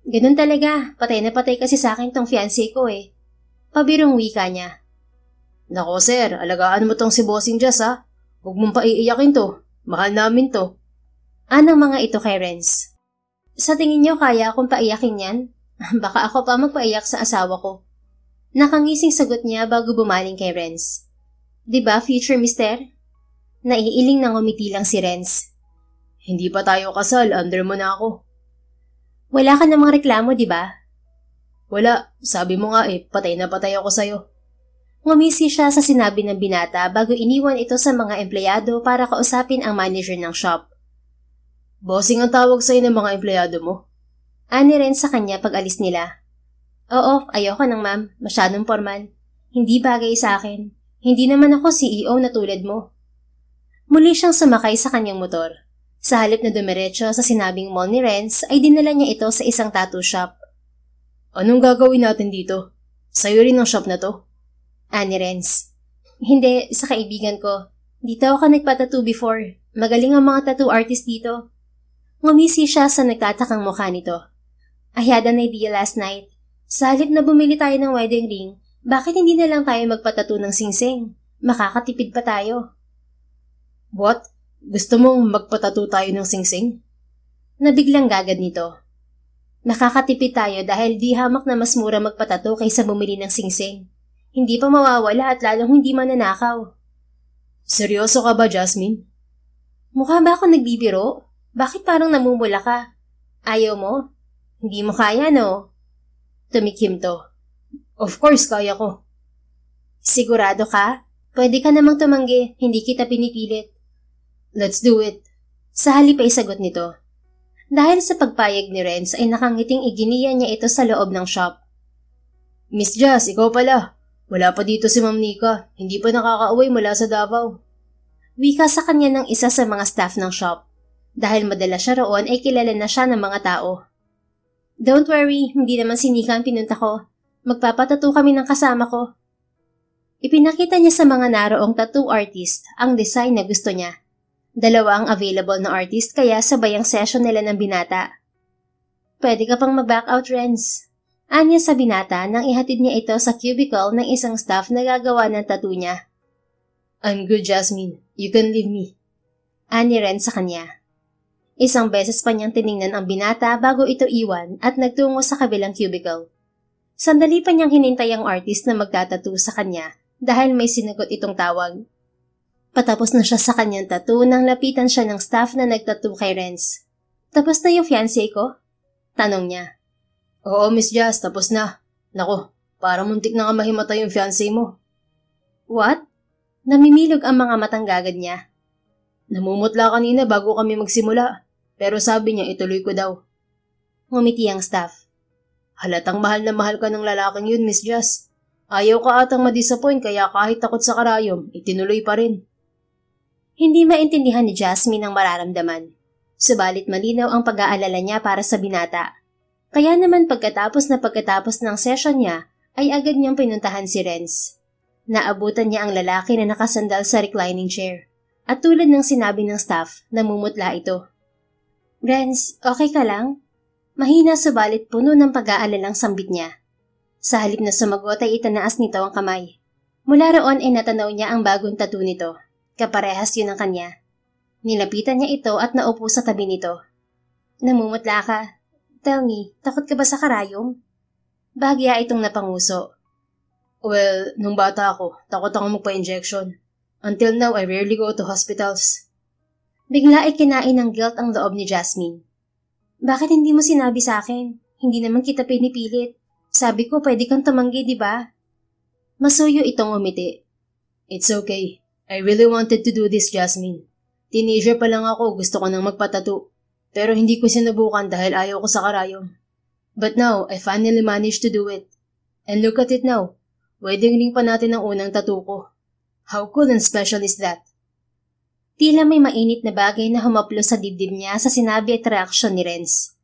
Ganun talaga, patay na patay kasi sa akin tong fiancé ko eh. Pabirong wika niya. Nako sir, alagaan mo tong si Bossing Jazz ha. Huwag mong paiiyakin to. Mahal namin to. Anang mga ito kay Renz. Sa tingin niyo kaya akong paiyakin yan? Baka ako pa magpaiyak sa asawa ko. Nakangising sagot niya bago bumaling kay Renz. Diba, future mister? Naiiling nang umiti lang si Renz. Hindi pa tayo kasal, under mo na ako. Wala ka namang reklamo, diba? Wala, sabi mo nga patay na patay ako sa'yo. Ngumisi siya sa sinabi ng binata bago iniwan ito sa mga empleyado para kausapin ang manager ng shop. Bossing ang tawag sa'yo ng mga empleyado mo? Ani rin sa kanya pag alis nila. Oo, ayoko nang ma'am, masyadong formal. Hindi bagay sa akin. Hindi naman ako CEO na tulad mo. Muli siyang sumakay sa kanyang motor. Sa halip na dumiretso sa sinabing mall ni Renz ay dinala niya ito sa isang tattoo shop. Anong gagawin natin dito? Sa'yo rin ang shop na to? Ani Renz. Hindi, sa kaibigan ko. Dito ako nagpa-tattoo before. Magaling ang mga tattoo artist dito. Ngumisi siya sa nagtatakang mukha nito. I had an idea last night. Sa halip na bumili tayo ng wedding ring, bakit hindi na lang tayo magpa-tattoo ng singsing? Makakatipid pa tayo. What? Gusto mong magpa-tattoo tayo ng singsing? Nabiglang gagad nito. Nakakatipid tayo dahil di hamak na mas mura magpa-tattoo kaysa bumili ng singsing. Hindi pa mawawala at lalong hindi mananakaw. Seryoso ka ba, Jasmine? Mukha ba ako nagbibiro? Bakit parang namumula ka? Ayaw mo? Hindi mo kaya, no? Tumikim to. Of course, kaya ko. Sigurado ka? Pwede ka namang tumanggi, hindi kita pinipilit. Let's do it. Sa halip ay sagot nito. Dahil sa pagpayag ni Renz ay nakangiting iginiya niya ito sa loob ng shop. Miss Jazz, ikaw pala. Wala pa dito si Ma'am Nika. Hindi pa nakaka-uwi mula sa Davao. Wika sa kanya ng isa sa mga staff ng shop. Dahil madala siya roon ay kilala na siya ng mga tao. Don't worry, hindi naman si Nika ang pinunta ko. Magpapatattoo kami ng kasama ko. Ipinakita niya sa mga naroong tattoo artist ang design na gusto niya. 2 ang available na artist kaya sabay ang session nila ng binata. Pwede ka pang mag-back out, Renz. Anya sa binata nang ihatid niya ito sa cubicle ng isang staff na gagawa ng tattoo niya. I'm good, Jasmine. You can leave me. Ani Renz sa kanya. Isang beses pa niyang tiningnan ang binata bago ito iwan at nagtungo sa kabilang cubicle. Sandali pa niyang hinintay ang artist na magtatattoo sa kanya dahil may sinagot itong tawag. Patapos na siya sa kanyang tattoo nang lapitan siya ng staff na nagtattoo kay Renz. Tapos na yung fiancé ko? Tanong niya. Oo, Miss Jazz, tapos na. Nako, parang muntik na nga mahimatay yung fiancé mo. What? Namimilog ang mga matang gagad niya. Namumutla kanina bago kami magsimula, pero sabi niya ituloy ko daw. Ngumiti ang staff. Halatang mahal na mahal ka ng lalaking yun, Miss Jazz. Ayaw ka atang madisappoint kaya kahit takot sa karayom, itinuloy pa rin. Hindi maintindihan ni Jasmine ang mararamdaman. Subalit malinaw ang pag-aalala niya para sa binata. Kaya naman pagkatapos ng session niya, ay agad niyang pinuntahan si Renz. Naabutan niya ang lalaki na nakasandal sa reclining chair. At tulad ng sinabi ng staff, namumutla ito. Renz, okay ka lang? Mahina subalit puno ng pag-aalalang sambit niya. Sa halip na sumagot ay itanaas nito ang kamay. Mula roon ay natanaw niya ang bagong tattoo nito. Kaparehas yun ang kanya. Nilapitan niya ito at naupo sa tabi nito. Namumutla ka. Tell me, takot ka ba sa karayom? Bahagya itong napanguso. Well, nung bata ako, takot ako magpa-injection. Until now, I rarely go to hospitals. Bigla ay kinain ng guilt ang loob ni Jasmine. Bakit hindi mo sinabi sa akin? Hindi naman kita pinipilit. Sabi ko pwede kang tumanggi, di ba? Masuyo itong umiti. It's okay. I really wanted to do this, Jasmine. Teenager pa lang ako, gusto ko nang magpatattoo. Pero hindi ko sinubukan dahil ayaw ko sa karayom. But now, I finally managed to do it. And look at it now. Wedding ring pa natin ang unang tattoo ko. How cool and special is that? Tila may mainit na bagay na humaplo sa dibdib niya sa sinabi at reaksyon ni Renz.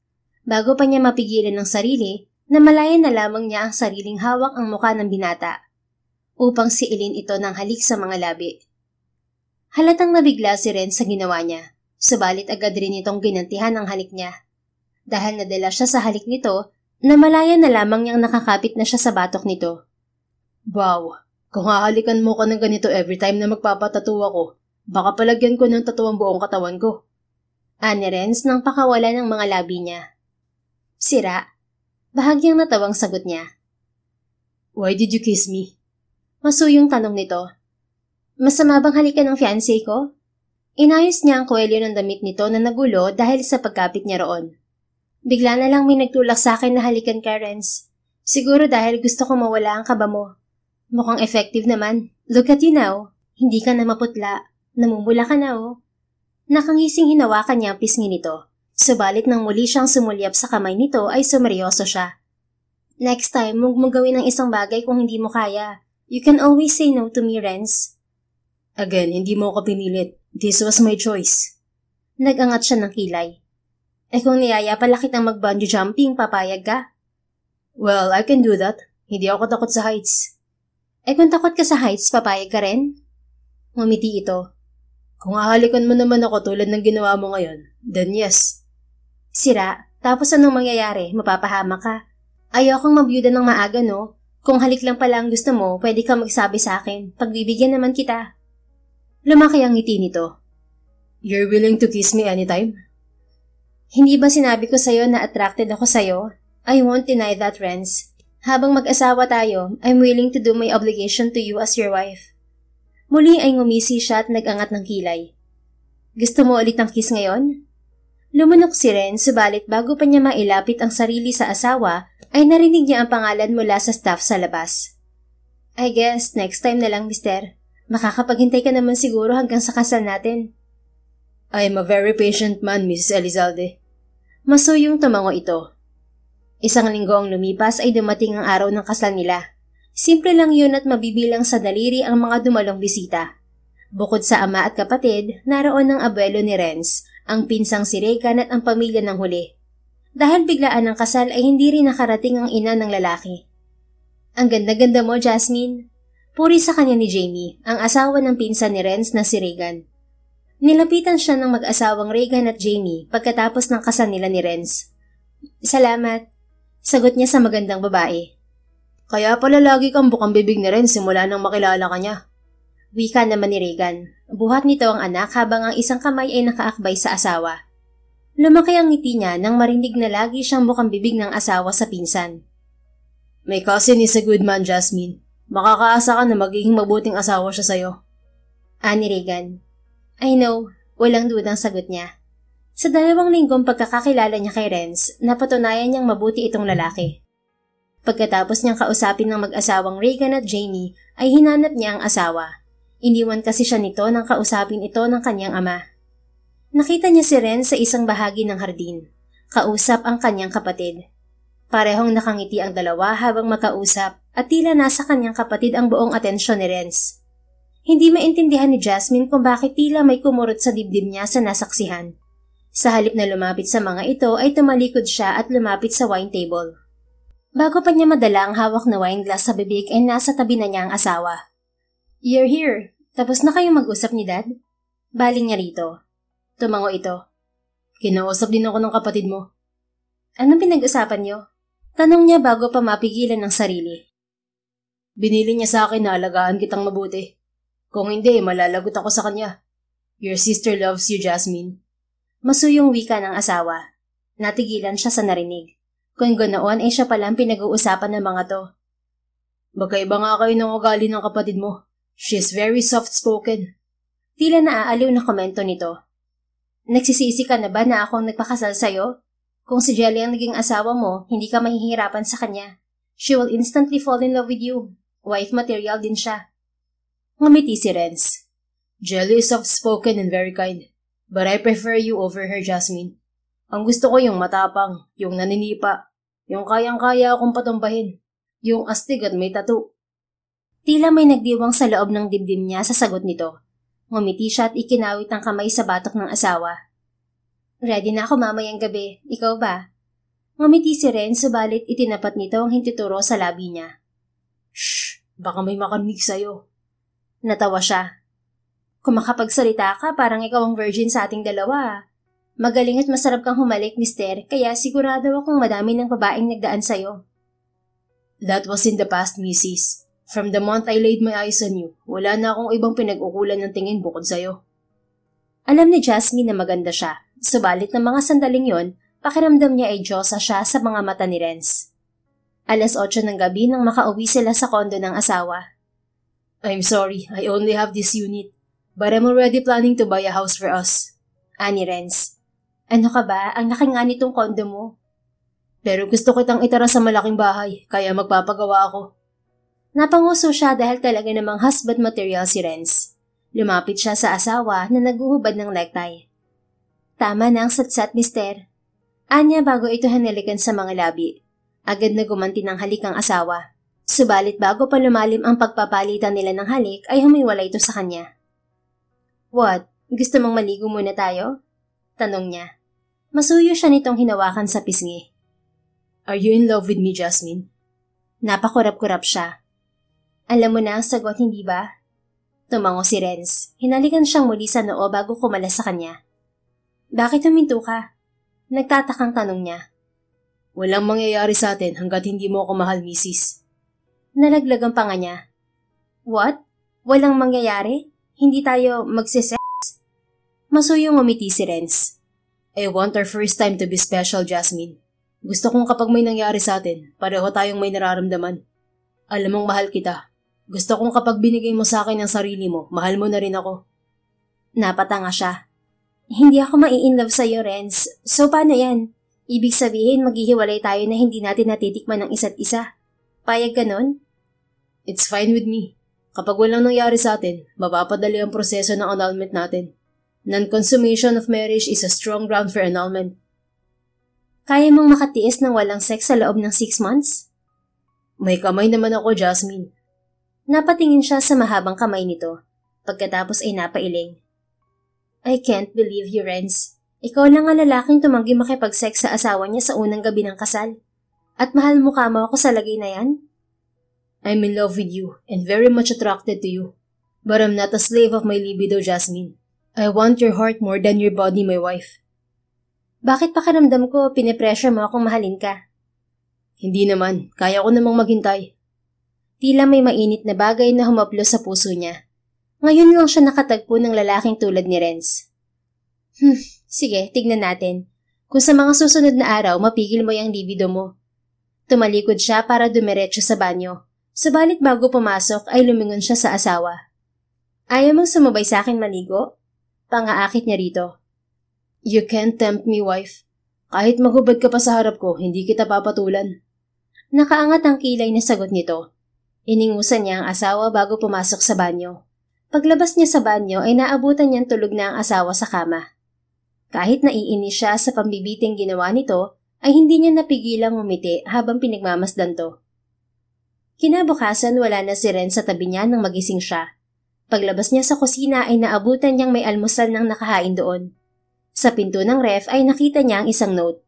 Bago pa niya mapigilan ng sarili, namalayan na lamang niya ang sariling hawak ang mukha ng binata. Upang siilin ito ng halik sa mga labi. Halatang nabigla si Renz sa ginawa niya. Subalit agad rin itong ginantihan ang halik niya. Dahil nadala siya sa halik nito, namalayan na lamang niyang nakakapit na siya sa batok nito. Wow, kung hahalikan mo ka ng ganito every time na magpapatattoo ako, baka palagyan ko ng tattoo ang buong katawan ko. Ani Renz nang pakawala ng mga labi niya. Sira. Bahagyang natawang sagot niya. Why did you kiss me? Masuyong tanong nito. Masama bang halikan ng fiancé ko? Inayos niya ang kwelyo ng damit nito na nagulo dahil sa pagkapit niya roon. Bigla na lang may nagtulak sa akin na halikan ka, Renz. Siguro dahil gusto ko mawala ang kaba mo. Mukhang effective naman. Look at you now. Hindi ka na maputla. Namumula ka na oh. Nakangising hinawakan niya ang pisngi nito. Subalit nang muli siyang sumulyap sa kamay nito ay sumeryoso siya. Next time, huwag mo gawin ang isang bagay kung hindi mo kaya. You can always say no to me, Renz. Again, hindi mo ako pinilit. This was my choice. Nag-angat siya ng kilay. Kung niyaya pala kitang mag-bungee jumping, papayag ka? Well, I can do that. Hindi ako takot sa heights. Kung takot ka sa heights, papayag ka rin? Ngumiti ito. Kung hahalikan mo naman ako tulad ng ginawa mo ngayon, then yes. Sira, tapos anong mangyayari? Mapapahama ka? Ayokong mabiyuda ng maaga, no? Kung halik lang pala ang gusto mo, pwede kang magsabi sa akin. Pagbibigyan naman kita. Lumaki ang ngiti nito. You're willing to kiss me anytime? Hindi ba sinabi ko sa'yo na attracted ako sa'yo? I won't deny that, Renz. Habang mag-asawa tayo, I'm willing to do my obligation to you as your wife. Muli ay ngumisi siya at nag-angat ng kilay. Gusto mo ulit ng kiss ngayon? Lumunok si Renz, subalit bago pa niya mailapit ang sarili sa asawa, ay narinig niya ang pangalan mula sa staff sa labas. I guess, next time na lang, mister. Makakapaghintay ka naman siguro hanggang sa kasal natin. I am a very patient man, Mrs. Elizalde. Masuyong tumango ito. Isang linggo ang lumipas ay dumating ang araw ng kasal nila. Simple lang yun at mabibilang sa daliri ang mga dumalong bisita. Bukod sa ama at kapatid, naroon ang abuelo ni Renz, ang pinsang si Regan at ang pamilya ng huli. Dahil biglaan ang kasal ay hindi rin nakarating ang ina ng lalaki. Ang ganda-ganda mo, Jasmine. Puri sa kanya ni Jamie, ang asawa ng pinsan ni Renz na si Regan. Nilapitan siya ng mag-asawang Regan at Jamie pagkatapos ng kasal nila ni Renz. Salamat. Sagot niya sa magandang babae. Kaya pala lagi kang bukang bibig ni Renz simula nang makilala ka niya. Wika naman ni Regan. Buhat nito ang anak habang ang isang kamay ay nakaakbay sa asawa. Lumaki ang ngiti niya nang marinig na lagi siyang bukang bibig ng asawa sa pinsan. My cousin is a good man, Jasmine. Makakaasa ka na magiging mabuting asawa siya sa'yo. Ani Regan. I know, walang dudang sagot niya. Sa 2 linggong pagkakakilala niya kay Renz, napatunayan niyang mabuti itong lalaki. Pagkatapos niyang kausapin ng mag-asawang Regan at Jamie, ay hinanap niya ang asawa. Iniwan kasi siya nito nang kausapin ito ng kanyang ama. Nakita niya si Renz sa isang bahagi ng hardin. Kausap ang kanyang kapatid. Parehong nakangiti ang dalawa habang makausap at tila nasa kanyang kapatid ang buong atensyon ni Renz. Hindi maintindihan ni Jasmine kung bakit tila may kumurot sa dibdib niya sa nasaksihan. Sa halip na lumapit sa mga ito ay tumalikod siya at lumapit sa wine table. Bago pa niya madala ang hawak na wine glass sa bibig ay nasa tabi na niya ang asawa. "You're here. Tapos na kayong mag-usap ni Dad?" Baling niya rito. Tumango ito. "Kinausap din ako ng kapatid mo." "Anong pinag-usapan niyo?" Tanong niya bago pa mapigilan ng sarili. "Binili niya sa akin na alagaan kitang mabuti. Kung hindi, malalagot ako sa kanya. Your sister loves you, Jasmine." Masuyong wika ng asawa. Natigilan siya sa narinig. Kung ganoon ay siya palang pinag-uusapan ng mga to. "Magkaiba nga kayo ng ugali ng kapatid mo. She's very soft-spoken." Tila naaaliw na komento nito. "Nagsisisi ka na ba na akong nagpakasal sa'yo? Kung si Jelly ang naging asawa mo, hindi ka mahihirapan sa kanya. She will instantly fall in love with you. Wife material din siya." Ngumiti si Renz. "Jelly is soft-spoken and very kind. But I prefer you over her, Jasmine. Ang gusto ko yung matapang, yung naninipa, yung kayang-kaya akong patumbahin, yung astig at may tattoo." Tila may nagdiwang sa loob ng dibdib niya sa sagot nito. Ngumiti siya at ikinawit ang kamay sa batok ng asawa. "Ready na ako mamayang gabi. Ikaw ba?" Ngumiti si Ren subalit itinapat nito ang hintuturo sa labi niya. "Shh! Baka may makarinig sa'yo." Natawa siya. "Kung makapagsalita ka, parang ikaw ang virgin sa ating dalawa. Magaling at masarap kang humalik, mister, kaya sigurado akong madami ng babaeng nagdaan sa'yo." "That was in the past, Mrs. From the month I laid my eyes on you, wala na akong ibang pinag-ukulan ng tingin bukod sa'yo." Alam ni Jasmine na maganda siya, subalit ng mga sandaling yon, pakiramdam niya ay Diyosa siya sa mga mata ni Renz. 8:00 ng gabi nang makauwi sila sa kondo ng asawa. "I'm sorry, I only have this unit, but I'm already planning to buy a house for us." Ani Renz. "Ano ka ba? Ang laki nga nitong kondo mo." "Pero gusto kitang itara sa malaking bahay, kaya magpapagawa ako." Napanguso siya dahil talaga namang husband material si Renz. Lumapit siya sa asawa na naguhubad ng necktie. "Tama na ang satsat, mister." Anya bago ito hanalikan sa mga labi. Agad na gumanti ng halik ang asawa. Subalit bago pa lumalim ang pagpapalitan nila ng halik ay humiwalay ito sa kanya. "What? Gusto mong maligo muna tayo?" Tanong niya. Masuyo siya nitong hinawakan sa pisngi. "Are you in love with me, Jasmine?" Napakurap-kurap siya. "Alam mo na ang sagot, hindi ba?" Tumango si Renz. Hinalikan siyang muli sa noo bago kumalas sa kanya. "Bakit huminto ka?" Nagtatakang tanong niya. "Walang mangyayari sa atin hanggat hindi mo ako mahal, Mrs. Nalaglag ang panga niya. "What? Walang mangyayari? Hindi tayo magsisex?" Masuyong umiti si Renz. "I want our first time to be special, Jasmine. Gusto kong kapag may nangyari sa atin, pareho tayong may nararamdaman. Alam mong mahal kita. Gusto kong kapag binigay mo sa akin ang sarili mo, mahal mo na rin ako." Napatanga siya. "Hindi ako mai-inlove sa'yo, Renz. So paano yan? Ibig sabihin maghihiwalay tayo na hindi natin natitikman ng isa't isa. Payag ka nun?" "It's fine with me. Kapag walang nangyari sa atin, mapapadali ang proseso ng annulment natin. Non-consummation of marriage is a strong ground for annulment." "Kaya mong makatiis ng walang sex sa loob ng 6 months? "May kamay naman ako, Jasmine." Napatingin siya sa mahabang kamay nito. Pagkatapos ay napailing. "I can't believe you, Renz. Ikaw lang ang lalaking tumanggi makipag-sex sa asawa niya sa unang gabi ng kasal. At mahal mo mo ako sa lagay na yan?" "I'm in love with you and very much attracted to you. But I'm not a slave of my libido, Jasmine. I want your heart more than your body, my wife." "Bakit pakiramdam ko pinipressure mo akong mahalin ka?" "Hindi naman. Kaya ko namang maghintay." Tila may mainit na bagay na humaplo sa puso niya. Ngayon lang siya nakatagpo ng lalaking tulad ni Renz. Sige, tignan natin. Kung sa mga susunod na araw mapigil mo yung libido mo." Tumalikod siya para dumiretso sa banyo. Subalit bago pumasok ay lumingon siya sa asawa. "Ayaw mong sumabay sa akin maligo?" Pangaakit niya rito. "You can't tempt me, wife. Kahit maghubad ka pa sa harap ko, hindi kita papatulan." Nakaangat ang kilay na sagot nito. Iningusan niya ang asawa bago pumasok sa banyo. Paglabas niya sa banyo ay naabutan niyang tulog na ang asawa sa kama. Kahit naiinis siya sa pambibiting ginawa nito, ay hindi niya napigilang ngumiti habang pinagmamasdan to. Kinabukasan wala na si Ren sa tabi niya nang magising siya. Paglabas niya sa kusina ay naabutan niyang may almusal nang nakahain doon. Sa pinto ng ref ay nakita niya ang isang note.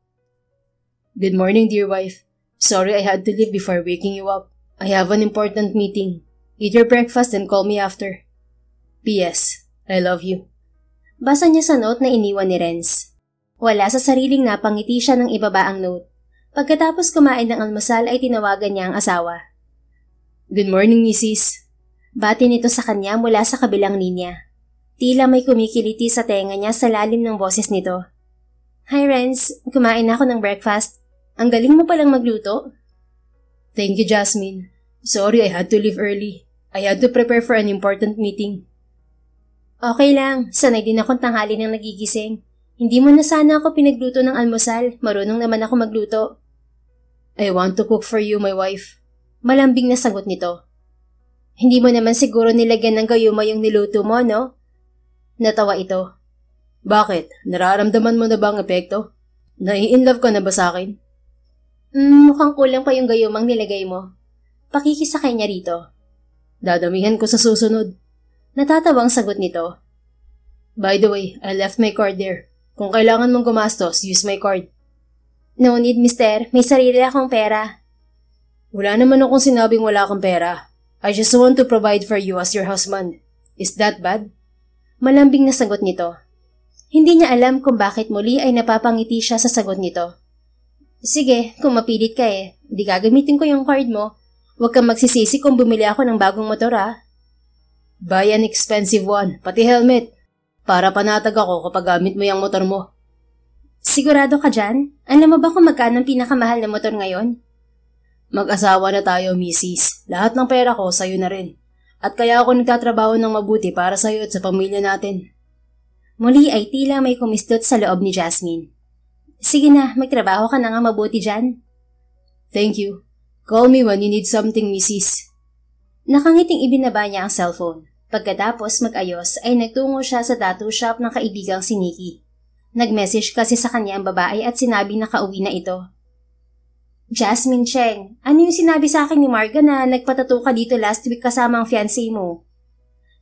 Good morning, dear wife. Sorry I had to leave before waking you up. I have an important meeting. Eat your breakfast and call me after. P.S. I love you. Basa niya sa note na iniwan ni Renz. Wala sa sariling napangiti siya nang ibaba ang note. Pagkatapos kumain ng almusal ay tinawagan niya ang asawa. Good morning, Mrs. Bati nito sa kanya mula sa kabilang linya. Tila may kumikiliti sa tenga niya sa lalim ng boses nito. Hi Renz, kumain ako ng breakfast. Ang galing mo palang magluto. Thank you, Jasmine. Sorry I had to leave early. I had to prepare for an important meeting. Okay lang, sanay din akong tanghali nang nagigising. Hindi mo na sana ako pinagluto ng almusal, marunong naman ako magluto. I want to cook for you, my wife. Malambing na sagot nito. Hindi mo naman siguro nilagyan ng gayuma yung niluto mo, no? Natawa ito. Bakit? Nararamdaman mo na ba ang epekto? Nai-inlove ka na ba sa akin? Mukhang kulang pa yung gayumang nilagay mo. Pakikisakay niya rito. Dadamihan ko sa susunod. Natatawang sagot nito. By the way, I left my card there. Kung kailangan mong gumastos, use my card. No need, mister. May sarili akong pera. Wala naman akong sinabing wala kang pera. I just want to provide for you as your husband. Is that bad? Malambing na sagot nito. Hindi niya alam kung bakit muli ay napapangiti siya sa sagot nito. Sige, kung mapilit ka di gagamitin ko yung card mo. Huwag kang magsisisi kung bumili ako ng bagong motor Buy an expensive one, pati helmet. Para panatag ako kapag gamit mo yung motor mo. Sigurado ka dyan? Alam mo ba kung magkano ang pinakamahal na motor ngayon? Mag-asawa na tayo, Mrs. Lahat ng pera ko sa'yo na rin. At kaya ako nagtatrabaho ng mabuti para sa'yo at sa pamilya natin. Muli ay tila may kumistot sa loob ni Jasmine. Sige na, magtrabaho ka na nga mabuti dyan. Thank you. Call me when you need something, Mrs. Nakangiting ibinaba niya ang cellphone. Pagkatapos mag-ayos ay nagtungo siya sa tattoo shop ng kaibigang si Nikki. Nag-message kasi sa kanya ang babae at sinabing nakauwi na ito. Jasmine Cheng, ano yung sinabi sa akin ni Marga na nagpatato ka dito last week kasama ang fiancé mo?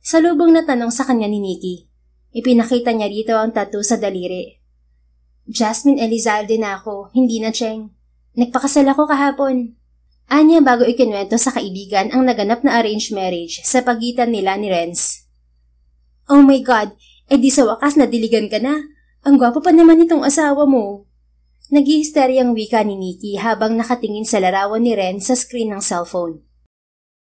Salubong na tanong sa kanya ni Nikki. Ipinakita niya rito ang tattoo sa daliri. Jasmine Elizalde na ako, hindi na Cheng. Nagpakasal ako kahapon. Anya bago ikinwento sa kaibigan ang naganap na arranged marriage sa pagitan nila ni Renz. Oh my God, di sa wakas nadiligan ka na. Ang gwapo pa naman itong asawa mo. Nag-i-hysteryang wika ni Nikki habang nakatingin sa larawan ni Ren sa screen ng cellphone.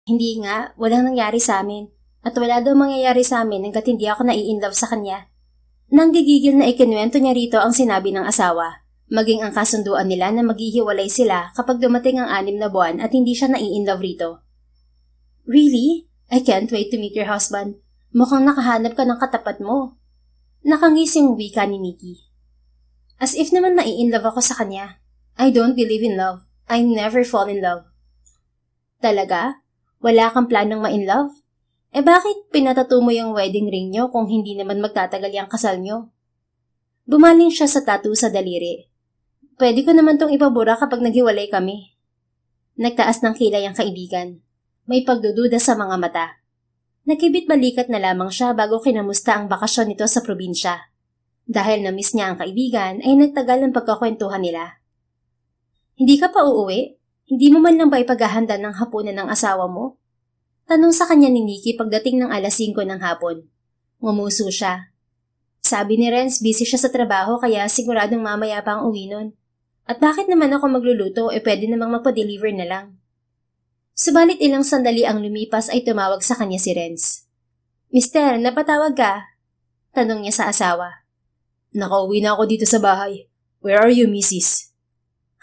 Hindi nga, walang nangyari sa amin. At wala daw mangyayari sa amin hanggat hindi ako nai-inlove sa kanya. Nang gigigil na ikinwento niya rito ang sinabi ng asawa, maging ang kasunduan nila na maghihiwalay sila kapag dumating ang 6 na buwan at hindi siya nai-inlove rito. Really? I can't wait to meet your husband. Mukhang nakahanap ka ng katapat mo. Nakangising wika ni Nikki. As if naman nai-inlove ako sa kanya. I don't believe in love. I never fall in love. Talaga? Wala kang planong ma-inlove? Bakit pinatato mo yung wedding ring nyo kung hindi naman magtatagal yung kasal nyo? Bumaling siya sa tattoo sa daliri. Pwede ko naman tong ipabura kapag naghiwalay kami. Nagtaas ng kilay ang kaibigan. May pagdududa sa mga mata. Nakibit balikat na lamang siya bago kinamusta ang bakasyon nito sa probinsya. Dahil na-miss niya ang kaibigan, ay nagtagal ang pagkakwentuhan nila. Hindi ka pa uuwi? Hindi mo man lang ba ipaghahanda ng hapunan ng asawa mo? Tanong sa kanya ni Nikki pagdating ng 5:00 ng hapon. Ngumuso siya. Sabi ni Renz, busy siya sa trabaho kaya siguradong mamaya pa ang uwi nun. At bakit naman ako magluluto pwede namang magpa-deliver na lang? Subalit ilang sandali ang lumipas ay tumawag sa kanya si Renz. Mister, napatawag ka? Tanong niya sa asawa. Nakauwi na ako dito sa bahay. Where are you, Mrs.?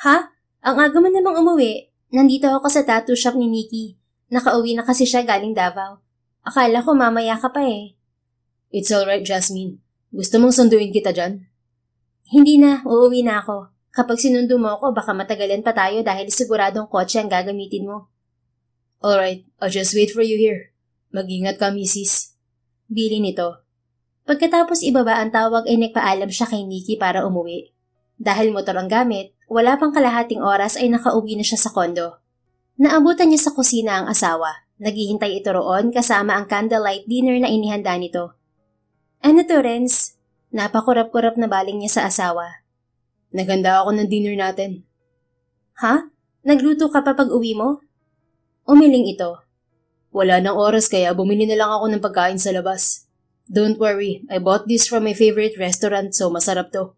Ha? Ang aga mo namang umuwi. Nandito ako sa tattoo shop ni Nikki. Nakauwi na kasi siya galing Davao. Akala ko mamaya ka pa It's alright, Jasmine. Gusto mong sunduin kita dyan? Hindi na, uuwi na ako. Kapag sinundo mo ako, baka matagalan pa tayo dahil siguradong kotse ang gagamitin mo. Alright, I'll just wait for you here. Mag-ingat ka, Mrs. Bili nito. Pagkatapos ibaba ang tawag ay nagpaalam siya kay Nikki para umuwi. Dahil motor ang gamit, wala pang kalahating oras ay nakauwi na siya sa kondo. Naabutan niya sa kusina ang asawa. Naghihintay ito roon kasama ang candlelight dinner na inihanda nito. Ano to, Renz? Napakurap-kurap na baling niya sa asawa. Naganda ako ng dinner natin. Ha? Nagluto ka pa pag uwi mo? Umiling ito. Wala nang oras kaya bumili na lang ako ng pagkain sa labas. Don't worry, I bought this from my favorite restaurant so masarap to.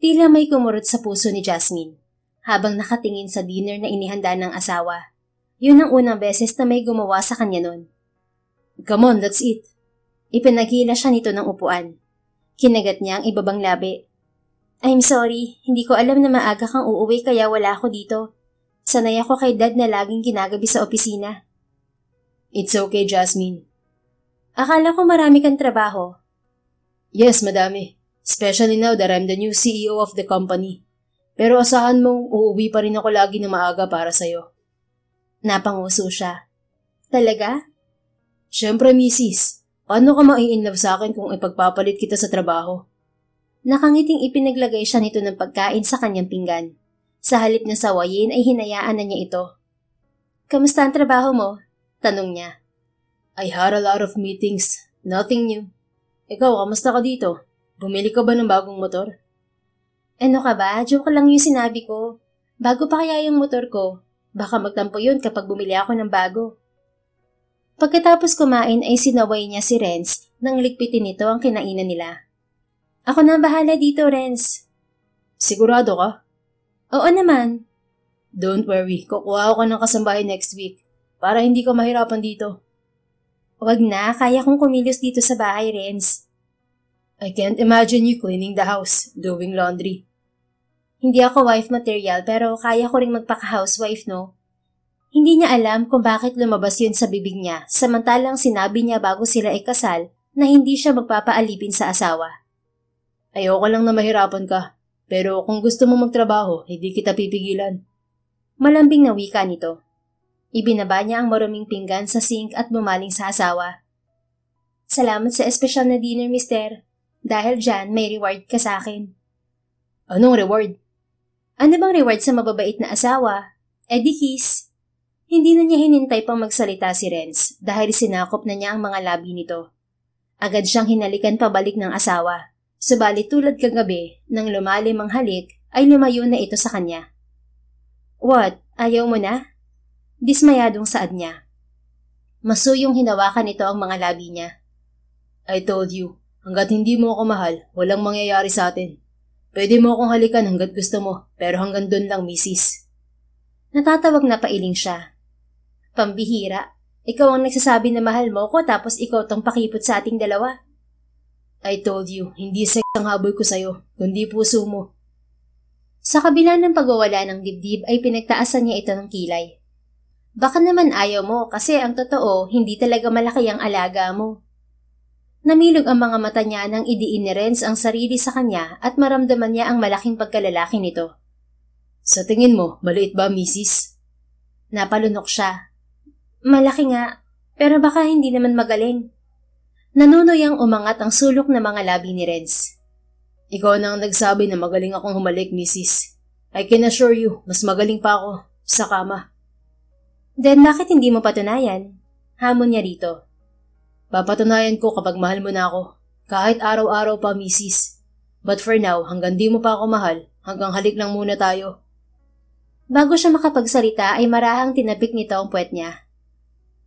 Tila may kumurot sa puso ni Jasmine habang nakatingin sa dinner na inihanda ng asawa. Yun ang unang beses na may gumawa sa kanya nun. Come on, let's eat. Ipinaghila siya nito ng upuan. Kinagat niya ang ibabang labi. I'm sorry, hindi ko alam na maaga kang uuwi kaya wala ako dito. Sanay ako kay Dad na laging ginagabi sa opisina. It's okay, Jasmine. Akala ko marami kang trabaho. Yes, madami. Especially now that I'm the new CEO of the company. Pero asahan mong uuwi pa rin ako lagi na maaga para sa'yo. Napanguso siya. Talaga? Siyempre, misis. Paano ka mai-inlove sa akin kung ipagpapalit kita sa trabaho? Nakangiting ipinaglagay siya nito ng pagkain sa kanyang pinggan. Sa halip na sawayin ay hinayaan na niya ito. Kamusta ang trabaho mo? Tanong niya. I had a lot of meetings. Nothing new. Ikaw, kamusta ka dito? Bumili ka ba ng bagong motor? Ano ka ba? Joke lang yung sinabi ko. Bago pa kaya yung motor ko. Baka magtampo yun kapag bumili ako ng bago. Pagkatapos kumain ay sinaway niya si Renz nang ligpitin nito ang kinainan nila. Ako na bahala dito, Renz. Sigurado ka? Oo naman. Don't worry, kukuha ako ng kasambahay next week para hindi ka mahirapan dito. Wag na, kaya kong kumilos dito sa bahay, Renz. I can't imagine you cleaning the house, doing laundry. Hindi ako wife material pero kaya ko ring magpaka-housewife, no? Hindi niya alam kung bakit lumabas yun sa bibig niya samantalang sinabi niya bago sila ikasal na hindi siya magpapaalipin sa asawa. Ayoko lang na mahirapan ka, pero kung gusto mo magtrabaho, hindi kita pipigilan. Malambing na wika nito. Ibinaba niya ang maruming pinggan sa sink at bumaling sa asawa. Salamat sa espesyal na dinner, mister. Dahil dyan, may reward ka sa akin. Anong reward? Ano bang reward sa mababait na asawa? Eddie kiss. Hindi na niya hinintay pang magsalita si Renz dahil sinakop na niya ang mga labi nito. Agad siyang hinalikan pabalik ng asawa. Subalit tulad kagabi, nang lumalim ang halik, ay lumayo na ito sa kanya. What? Ayaw mo na? Dismayadong saad niya. Masuyong hinawakan nito ang mga labi niya. I told you, hanggat hindi mo ako mahal, walang mangyayari sa atin. Pwede mo akong halikan hanggat gusto mo, pero hanggang doon lang, misis. Natatawag na pailing siya. Pambihira, ikaw ang nagsasabi na mahal mo ko tapos ikaw tong pakipot sa ating dalawa. I told you, hindi sex ang habol ko sa'yo, kundi puso mo. Sa kabila ng pagwawala ng dibdib ay pinagtaasan niya ito ng kilay. Baka naman ayaw mo kasi ang totoo, hindi talaga malaki ang alaga mo. Namilog ang mga mata niya nang idiin ni Renz ang sarili sa kanya at maramdaman niya ang malaking pagkalalaki nito. Sa tingin mo, maliit ba, misis? Napalunok siya. Malaki nga, pero baka hindi naman magaling. Nanunuyang umangat ang sulok na mga labi ni Renz. Ikaw na ang nagsabi na magaling akong humalik, misis. I can assure you, mas magaling pa ako sa kama. Then bakit hindi mo patunayan? Hamon niya rito. Papatunayan ko kapag mahal mo na ako. Kahit araw-araw pa, misis. But for now, hanggang di mo pa ako mahal, hanggang halik lang muna tayo. Bago siya makapagsalita ay marahang tinapik nito ang puwet niya.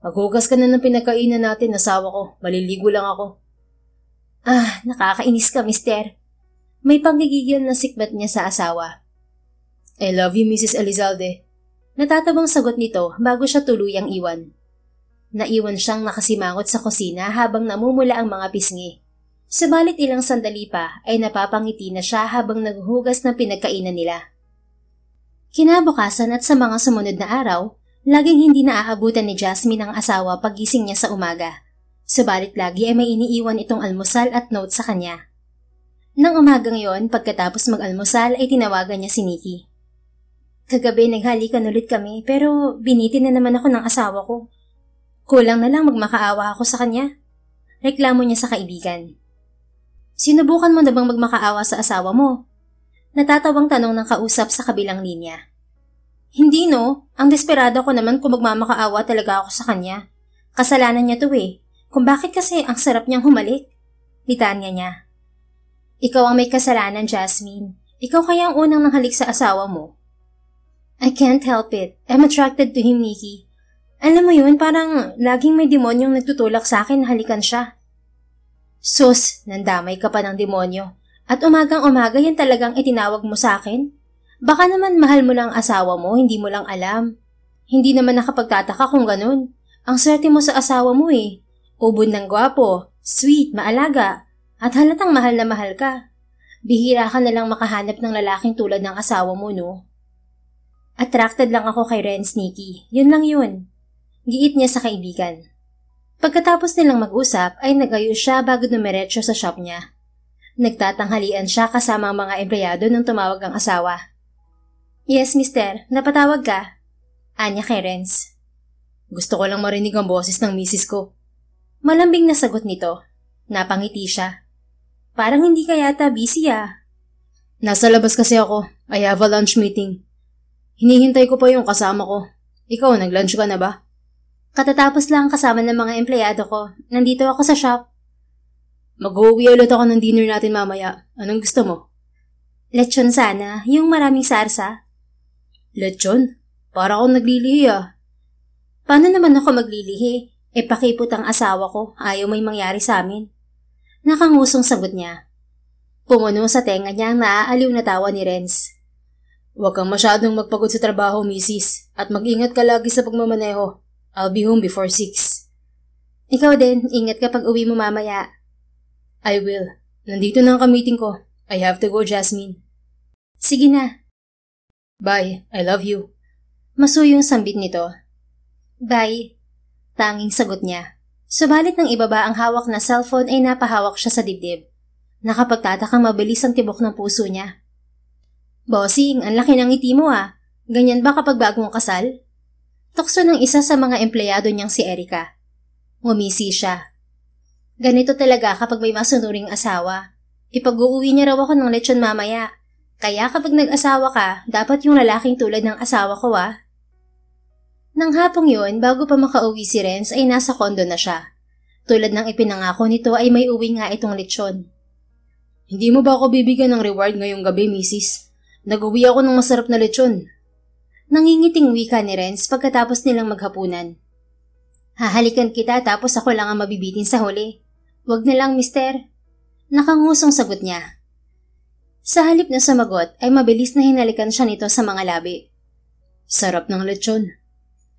Maghugas ka na ng pinagkainan natin, asawa ko. Maliligo lang ako. Ah, nakakainis ka, mister. May panggigigil na sikbat niya sa asawa. I love you, Mrs. Elizalde. Natatabang sagot nito bago siya tuluyang iwan. Naiwan siyang nakasimangot sa kusina habang namumula ang mga pisngi. Subalit ilang sandali pa ay napapangiti na siya habang naghuhugas ng pinagkainan nila. Kinabukasan at sa mga sumunod na araw, laging hindi naaabutan ni Jasmine ang asawa pagising niya sa umaga. Subalit lagi ay may iniiwan itong almusal at note sa kanya. Nang umagang yon, pagkatapos mag-almusal ay tinawagan niya si Nikki. Kagabi naghalikan ulit kami pero binitin na naman ako ng asawa ko. Kulang na lang magmakaawa ako sa kanya. Reklamo niya sa kaibigan. Sinubukan mo na bang magmakaawa sa asawa mo? Natatawang tanong ng kausap sa kabilang linya. Hindi no, ang desperado ko naman kung magmamakaawa talaga ako sa kanya. Kasalanan niya to eh, kung bakit kasi ang sarap niyang humalik. Litanya niya. Ikaw ang may kasalanan, Jasmine. Ikaw kaya ang unang nanghalik sa asawa mo. I can't help it. I'm attracted to him, Nikki. Alam mo yun, parang laging may demonyong nagtutulak sa akin na halikan siya. Sus, nandamay ka pa ng demonyo. At umagang-umaga yan talagang itinawag mo sa akin? Baka naman mahal mo lang asawa mo, hindi mo lang alam. Hindi naman nakapagtataka kung ganun. Ang swerte mo sa asawa mo eh. Ubod ng gwapo, sweet, maalaga, at halatang mahal na mahal ka. Bihira ka na lang makahanap ng lalaking tulad ng asawa mo, no? Attracted lang ako kay Renz, Nikki. Yun lang yun. Giit niya sa kaibigan. Pagkatapos nilang mag-usap ay nag-ayos siya bago dumiretso sa shop niya. Nagtatanghalian siya kasama ang mga empleyado nang tumawag ang asawa. Yes, mister. Napatawag ka? Anya kay Renz. Gusto ko lang marinig ang boses ng misis ko. Malambing na sagot nito. Napangiti siya. Parang hindi ka yata busy ah. Nasa labas kasi ako. I have a lunch meeting. Hinihintay ko pa yung kasama ko. Ikaw, nag-lunch ka na ba? Katatapos lang kasama ng mga empleyado ko. Nandito ako sa shop. Mag-uwi ulit ako ng dinner natin mamaya. Anong gusto mo? Lechon sana. Yung maraming sarsa. Lechon? Para akong naglilihi ah. Paano naman ako maglilihi? Pakipot ang asawa ko. Ayaw may mangyari sa amin. Nakangusong sagot niya. Pumuno sa tenga niya ang naaaliw na tawa ni Renz. Huwag kang masyadong magpagod sa trabaho, misis. At mag-ingat ka lagi sa pagmamaneho. I'll be home before 6. Ikaw din, ingat ka pag uwi mo mamaya. I will. Nandito na ang ka-meeting ko. I have to go, Jasmine. Sige na. Bye. I love you. Masuyong sambit nito. Bye. Tanging sagot niya. Subalit nang ibaba ang hawak na cellphone ay napahawak siya sa dibdib. Nakapagtatakang mabilis ang tibok ng puso niya. Bossing, ang laki ng ngiti mo ah. Ganyan ba kapag bagong kasal? Tukso ng isa sa mga empleyado niyang si Erica. Ngumisi siya. Ganito talaga kapag may masunuring asawa. Ipag-uuwi niya raw ako ng lechon mamaya. Kaya kapag nag-asawa ka, dapat yung lalaking tulad ng asawa ko ah. Nang hapong yun, bago pa makauwi si Renz ay nasa kondo na siya. Tulad ng ipinangako nito ay may uwi nga itong lechon. Hindi mo ba ako bibigyan ng reward ngayong gabi, misis? Nag-uwi ako ng masarap na lechon. Nangingiting wika ni Renz pagkatapos nilang maghapunan. Hahalikan kita tapos ako lang ang mabibitin sa huli. Wag na lang, mister. Nakangusong sagot niya. Sa halip na sumagot ay mabilis na hinalikan siya nito sa mga labi. Sarap ng lechon.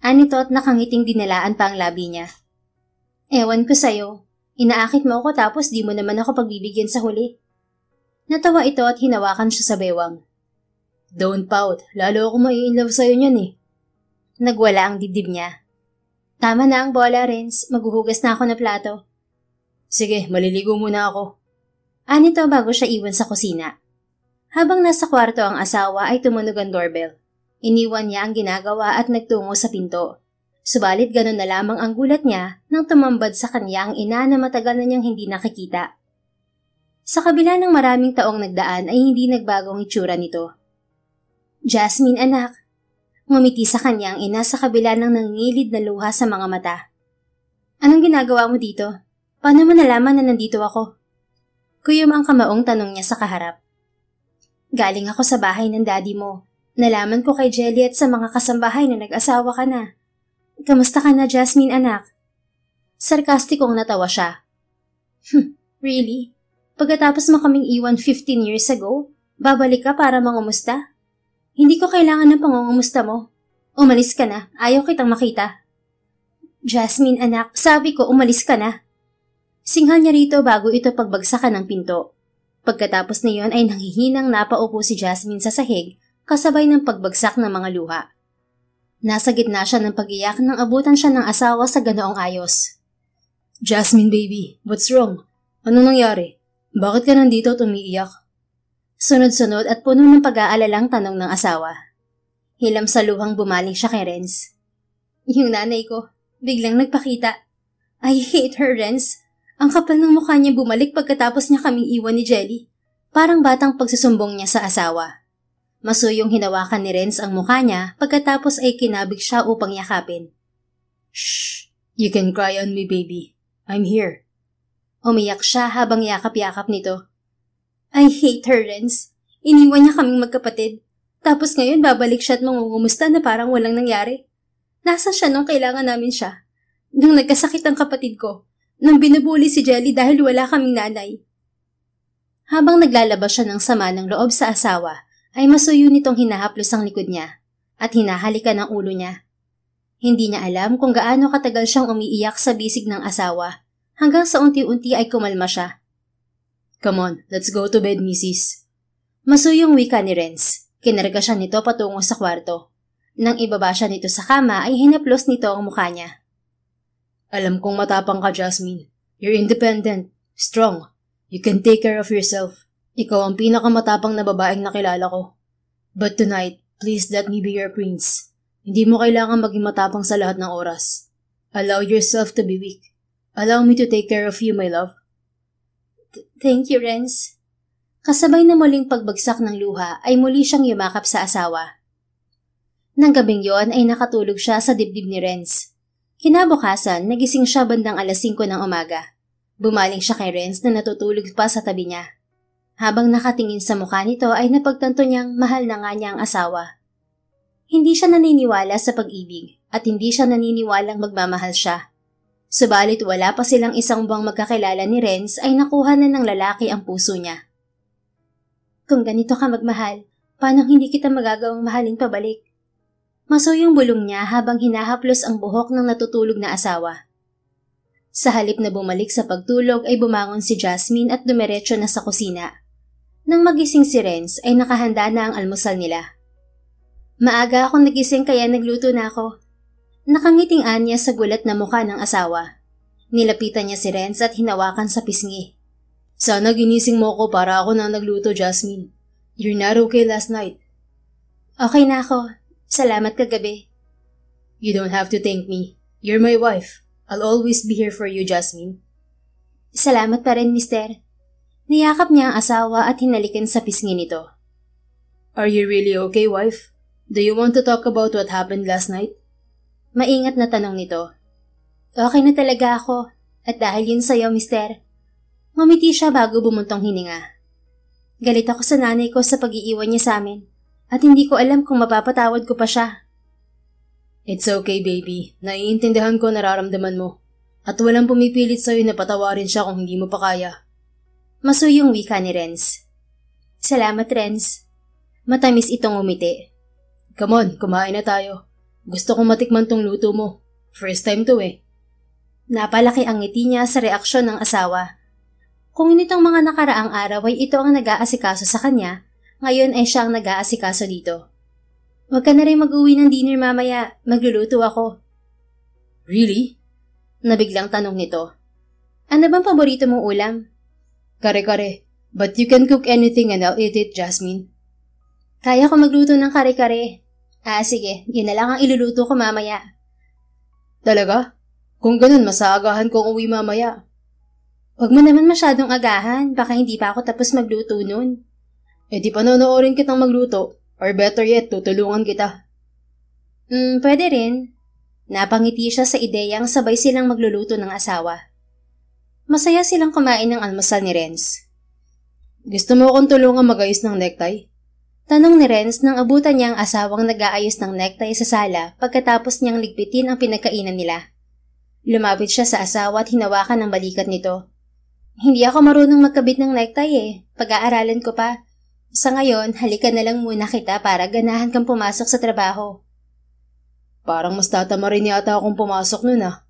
Anito at nakangiting dinalaan pa ang labi niya. Ewan ko sa'yo. Inaakit mo ako tapos di mo naman ako pagbibigyan sa huli. Natawa ito at hinawakan siya sa bewang. Don't pout. Lalo ako mai-inlove sa'yo niyan eh. Nagwala ang dibdib niya. Tama na ang bola, Renz. Maghuhugas na ako ng plato. Sige, maliligo muna ako. Anito bago siya iwan sa kusina. Habang nasa kwarto ang asawa ay tumunog ang doorbell. Iniwan niya ang ginagawa at nagtungo sa pinto. Subalit ganun na lamang ang gulat niya nang tumambad sa kanya ang ina na matagal na niyang hindi nakikita. Sa kabila ng maraming taong nagdaan ay hindi nagbagong itsura nito. Jasmine, anak. Ngumiti sa kanya ang ina sa kabila ng nangingilid na luha sa mga mata. Anong ginagawa mo dito? Paano mo nalaman na nandito ako? Kuyom ang kamaong tanong niya sa kaharap. Galing ako sa bahay ng daddy mo. Nalaman ko kay Jelly at sa mga kasambahay na nag-asawa ka na. Kamusta ka na, Jasmine, anak? Sarkastikong natawa siya. Really? Pagkatapos mo kaming iwan 15 years ago, babalik ka para mangumusta? Hindi ko kailangan ng pangungumusta mo. Umalis ka na, ayaw kitang makita. Jasmine, anak, sabi ko umalis ka na. Singhal niya rito bago ito pagbagsakan ng pinto. Pagkatapos na iyon ay nanghihinang napaupo si Jasmine sa sahig, kasabay ng pagbagsak ng mga luha. Nasa gitna siya ng pag-iyak nang abutan siya ng asawa sa ganoong ayos. Jasmine baby, what's wrong? Anong nangyari? Bakit ka nandito at umiiyak? Sunod-sunod at puno ng pag-aalalang tanong ng asawa. Hilam sa luhang bumaling siya kay Renz. Yung nanay ko, biglang nagpakita. I hate her, Renz. Ang kapal ng mukha niya bumalik pagkatapos niya kaming iwan ni Jelly. Parang batang pagsusumbong niya sa asawa. Masuyong hinawakan ni Renz ang mukha niya pagkatapos ay kinabig siya upang yakapin. Shh! You can cry on me, baby. I'm here. Umiyak siya habang yakap-yakap nito. I hate her, Renz. Iniwan niya kaming magkapatid. Tapos ngayon babalik siya at mangungumusta na parang walang nangyari. Nasaan siya nung kailangan namin siya? Nung nagkasakit ang kapatid ko. Nung binubuli si Jelly dahil wala kaming nanay. Habang naglalabas siya ng sama ng loob sa asawa, ay masuyo nitong hinahaplos ang likod niya at hinahalikan ang ulo niya. Hindi niya alam kung gaano katagal siyang umiiyak sa bisig ng asawa hanggang sa unti-unti ay kumalma siya. Come on, let's go to bed, Mrs. Masuyong wika ni Renz. Kinarga siya nito patungo sa kwarto. Nang ibaba siya nito sa kama ay hinaplos nito ang mukha niya. Alam kong matapang ka, Jasmine. You're independent, strong. You can take care of yourself. Ikaw ang pinakamatapang na babaeng nakilala ko. But tonight, please let me be your prince. Hindi mo kailangan maging matapang sa lahat ng oras. Allow yourself to be weak. Allow me to take care of you, my love. Thank you, Renz. Kasabay na muling pagbagsak ng luha ay muli siyang yumakap sa asawa. Nang gabing yon ay nakatulog siya sa dibdib ni Renz. Kinabukasan, nagising siya bandang 5:00 ng umaga. Bumaling siya kay Renz na natutulog pa sa tabi niya. Habang nakatingin sa mukha nito ay napagtanto niyang mahal na nga niya ang asawa. Hindi siya naniniwala sa pag-ibig at hindi siya naniniwalang magmamahal siya. Subalit wala pa silang isang buwang magkakilala ni Renz ay nakuha na ng lalaki ang puso niya. Kung ganito ka magmahal, paano hindi kita magagawang mahalin pabalik? Masuyong bulong niya habang hinahaplos ang buhok ng natutulog na asawa. Sa halip na bumalik sa pagtulog ay bumangon si Jasmine at dumiretso na sa kusina. Nang magising si Renz ay nakahanda na ang almusal nila. Maaga akong nagising kaya nagluto na ako. Nakangiting anya sa gulat na mukha ng asawa. Nilapitan niya si Renz at hinawakan sa pisngi. Sana ginising mo ko para ako na nagluto, Jasmine. You're not okay last night. Okay na ako. Salamat kagabi. You don't have to thank me. You're my wife. I'll always be here for you, Jasmine. Salamat pa rin, mister. Niyakap niya ang asawa at hinalikan sa pisngi nito. Are you really okay, wife? Do you want to talk about what happened last night? Maingat na tanong nito. Okay na talaga ako. At dahil yun sa'yo, mister. Ngumiti siya bago bumuntong hininga. Galit ako sa nanay ko sa pag-iiwan niya sa amin. At hindi ko alam kung mapapatawad ko pa siya. It's okay, baby. Naiintindihan ko nararamdaman mo. At walang pumipilit sa'yo na patawarin siya kung hindi mo pa kaya. Masuyong wika ni Renz. Salamat, Renz. Matamis itong umiti. Come on, kumain na tayo. Gusto kong matikman tong luto mo. First time to eh. Napalaki ang ngiti niya sa reaksyon ng asawa. Kung nitong mga nakaraang araw ay ito ang nag-aasikaso sa kanya, ngayon ay siya ang nag-aasikaso dito. Huwag ka na rin mag-uwi ng dinner mamaya. Magluluto ako. Really? Nabiglang tanong nito. Ano bang paborito mong ulam? Kare-kare. But you can cook anything and I'll eat it, Jasmine. Kaya ko magluto ng kare-kare. Sige. Yun na lang ang iluluto ko mamaya. Talaga? Kung ganun, masaagahan kong uwi mamaya. Huwag mo naman masyadong agahan. Baka hindi pa ako tapos magluto nun. Di panonoorin kitang magluto. Or better yet, tutulungan kita. Pwede rin. Napangiti siya sa ideyang sabay silang magluluto ng asawa. Masaya silang kumain ng almusal ni Renz. Gusto mo akong tulungan mag-ayos ng necktie? Tanong ni Renz nang abutan niya ang asawang nag-aayos ng necktie sa sala pagkatapos niyang ligpitin ang pinagkainan nila. Lumapit siya sa asawa at hinawakan ang balikat nito. Hindi ako marunong magkabit ng necktie eh. Pag-aaralan ko pa. Sa ngayon, halika na lang muna kita para ganahan kang pumasok sa trabaho. Parang mas tatama rin yata akong pumasok nun ah.